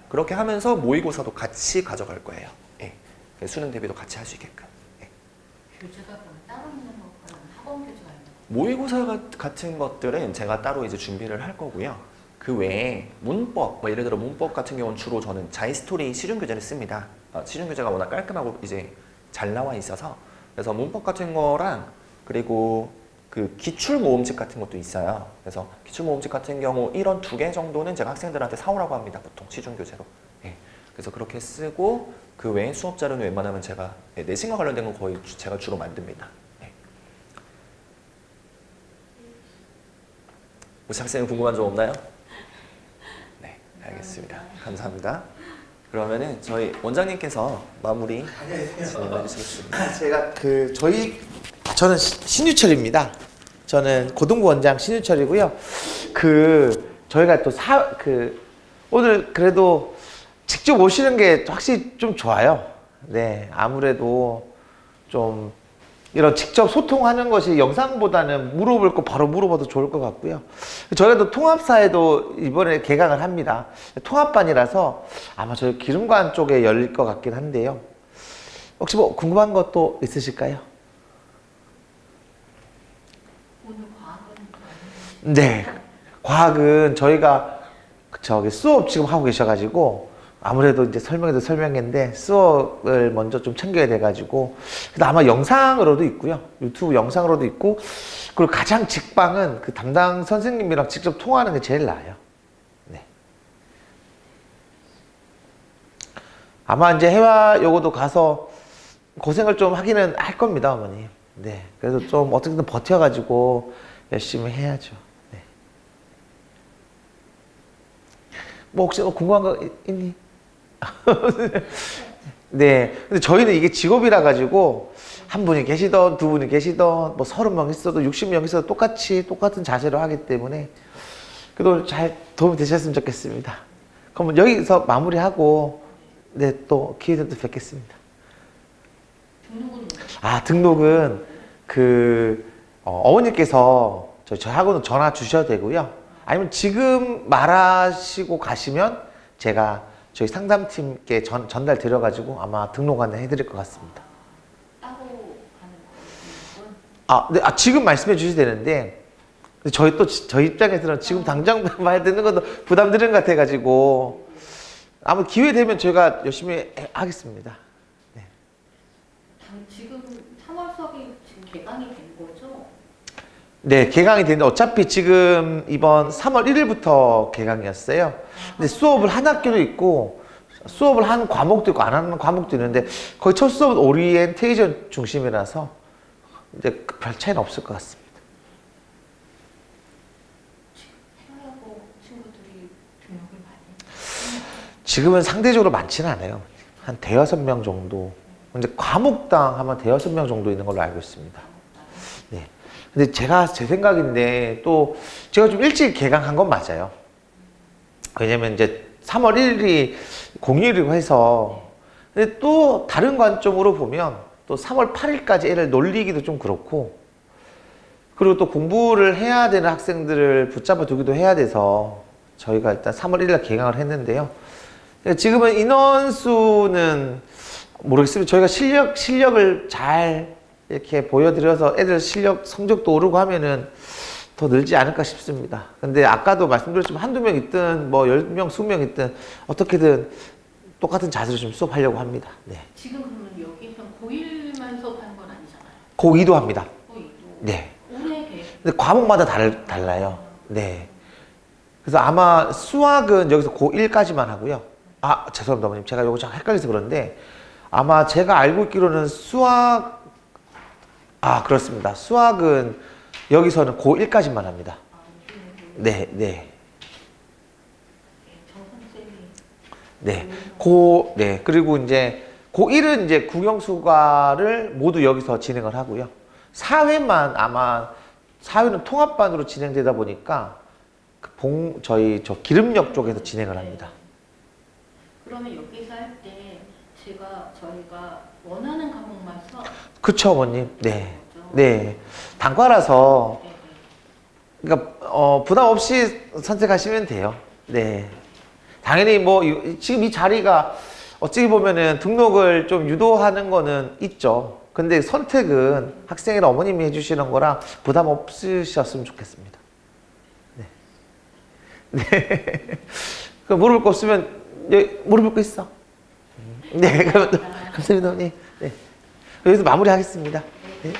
그렇게 하면서 모의고사도 같이 가져갈 거예요. 예. 수능 대비도 같이 할 수 있게끔. 예. 교재가 그럼 따로 있는 거랑 학원 교재가 있는 거? 모의고사 같은 것들은 제가 따로 이제 준비를 할 거고요. 그 외에 문법, 뭐 예를 들어 문법 같은 경우는 주로 저는 자이스토리 시중 교재를 씁니다. 시중 교재가 워낙 깔끔하고 이제 잘 나와 있어서, 그래서 문법 같은 거랑, 그리고 그 기출 모음집 같은 것도 있어요. 그래서 기출 모음집 같은 경우 이런 2개 정도는 제가 학생들한테 사오라고 합니다. 보통 시중 교재로. 예. 그래서 그렇게 쓰고, 그 외에 수업 자료는 웬만하면 제가 내신과 관련된 건 거의 제가 주로 만듭니다. 예. 혹시 학생은 궁금한 점 없나요? 네, 알겠습니다. 감사합니다. 그러면은 저희 원장님께서 마무리 진행해 주시겠습니다. 제가 저는 신유철입니다. 저는 고등부 원장 신유철이고요. 저희가 또 오늘 그래도 직접 오시는 게 확실히 좀 좋아요. 네, 아무래도 좀 이런 직접 소통하는 것이 영상보다는 물어볼 거 바로 물어봐도 좋을 것 같고요. 저희가 또 통합사에도 이번에 개강을 합니다. 통합반이라서 아마 저희 기름관 쪽에 열릴 것 같긴 한데요. 혹시 뭐 궁금한 것도 있으실까요? 오늘 과학은 또 아니면 네, 과학은 저희가 수업 지금 하고 계셔가지고 아무래도 이제 설명해도 설명인데 수업을 먼저 좀 챙겨야 돼가지고, 그래서 아마 영상으로도 있고요, 유튜브 영상으로도 있고, 그리고 가장 직방은 그 담당 선생님이랑 직접 통화하는 게 제일 나아요. 네. 아마 이제 해와 요거도 가서 고생을 좀 하기는 할 겁니다, 어머니. 네, 그래도 좀 어떻게든 버텨가지고 열심히 해야죠. 네. 뭐 혹시 궁금한 거 있니? 네, 근데 저희는 이게 직업이라 가지고 한 분이 계시던 두 분이 계시던 뭐 30명 있어도 60명 있어도 똑같은 자세로 하기 때문에 그래도 잘 도움이 되셨으면 좋겠습니다. 그럼 여기서 마무리하고 네, 또 기회 되면 또 뵙겠습니다. 등록은 어머니께서 저하고는 전화 주셔도 되고요. 아니면 지금 말하시고 가시면 제가 저희 상담팀께 전달 드려가지고 아마 등록 안내 해드릴 것 같습니다. 따로 하는 거예요? 네, 지금 말씀해 주셔도 되는데, 저희 입장에서는 지금 당장 말 듣는 것도 부담드리는 것 같아가지고, 아마 기회 되면 저희가 열심히 하겠습니다. 네. 지금 3월 수업이 지금 개강이 된 거죠? 네, 개강이 되는데 어차피 지금 이번 3월 1일부터 개강이었어요. 근데 수업을 한 학교도 있고, 수업을 한 과목도 있고, 안 하는 과목도 있는데, 거의 첫 수업은 오리엔테이션 중심이라서, 이제 별 차이는 없을 것 같습니다. 해외여고 친구들이 등록을 많이 지금은 상대적으로 많지는 않아요. 한 대여섯 명 정도. 근데 과목당 하면 대여섯 명 정도 있는 걸로 알고 있습니다. 네. 근데 제 생각인데, 또 제가 좀 일찍 개강한 건 맞아요. 왜냐면 이제 3월 1일이 공휴일이고 해서 근데 또 다른 관점으로 보면 또 3월 8일까지 애를 놀리기도 좀 그렇고, 그리고 또 공부를 해야 되는 학생들을 붙잡아 두기도 해야 돼서 저희가 일단 3월 1일 날 개강을 했는데요. 지금은 인원수는 모르겠습니다. 저희가 실력을 잘 이렇게 보여드려서 애들 실력 성적도 오르고 하면은 더 늘지 않을까 싶습니다. 근데 아까도 말씀드렸지만 한두 명 있든 뭐 10명, 20명 있든 어떻게든 똑같은 자세로 좀 수업하려고 합니다. 네. 지금 그러면 여기서 고1만 수업하는 건 아니잖아요. 고2도 합니다. 고2도. 네. 올해 계획. 근데 과목마다 달라요. 네. 그래서 아마 수학은 여기서 고1까지만 하고요. 아, 죄송합니다, 어머님. 제가 요거 좀 헷갈려서 그런데 아마 제가 알고 있기로는 그렇습니다. 수학은 여기서는 고1까지만 합니다. 네, 네. 네. 네. 그리고 이제 고1은 이제 국영수과를 모두 여기서 진행을 하고요. 사회만 아마 사회는 통합반으로 진행되다 보니까 저희 기름역 쪽에서 진행을 합니다. 그러면 여기서 할 때 저희가 원하는 과목만 수업. 그쵸, 어머님. 네. 네. 단과라서 그러니까 부담 없이 선택하시면 돼요. 네. 당연히 뭐 지금 이 자리가 어찌 보면은 등록을 좀 유도하는 거는 있죠. 근데 선택은 학생이나 어머님이 해주시는 거라 부담 없으셨으면 좋겠습니다. 네. 네. 그 물어볼 거 없으면 물어볼 거 있어. 네. 그럼 감사합니다, 어머니. 네. 여기서 마무리하겠습니다. 네.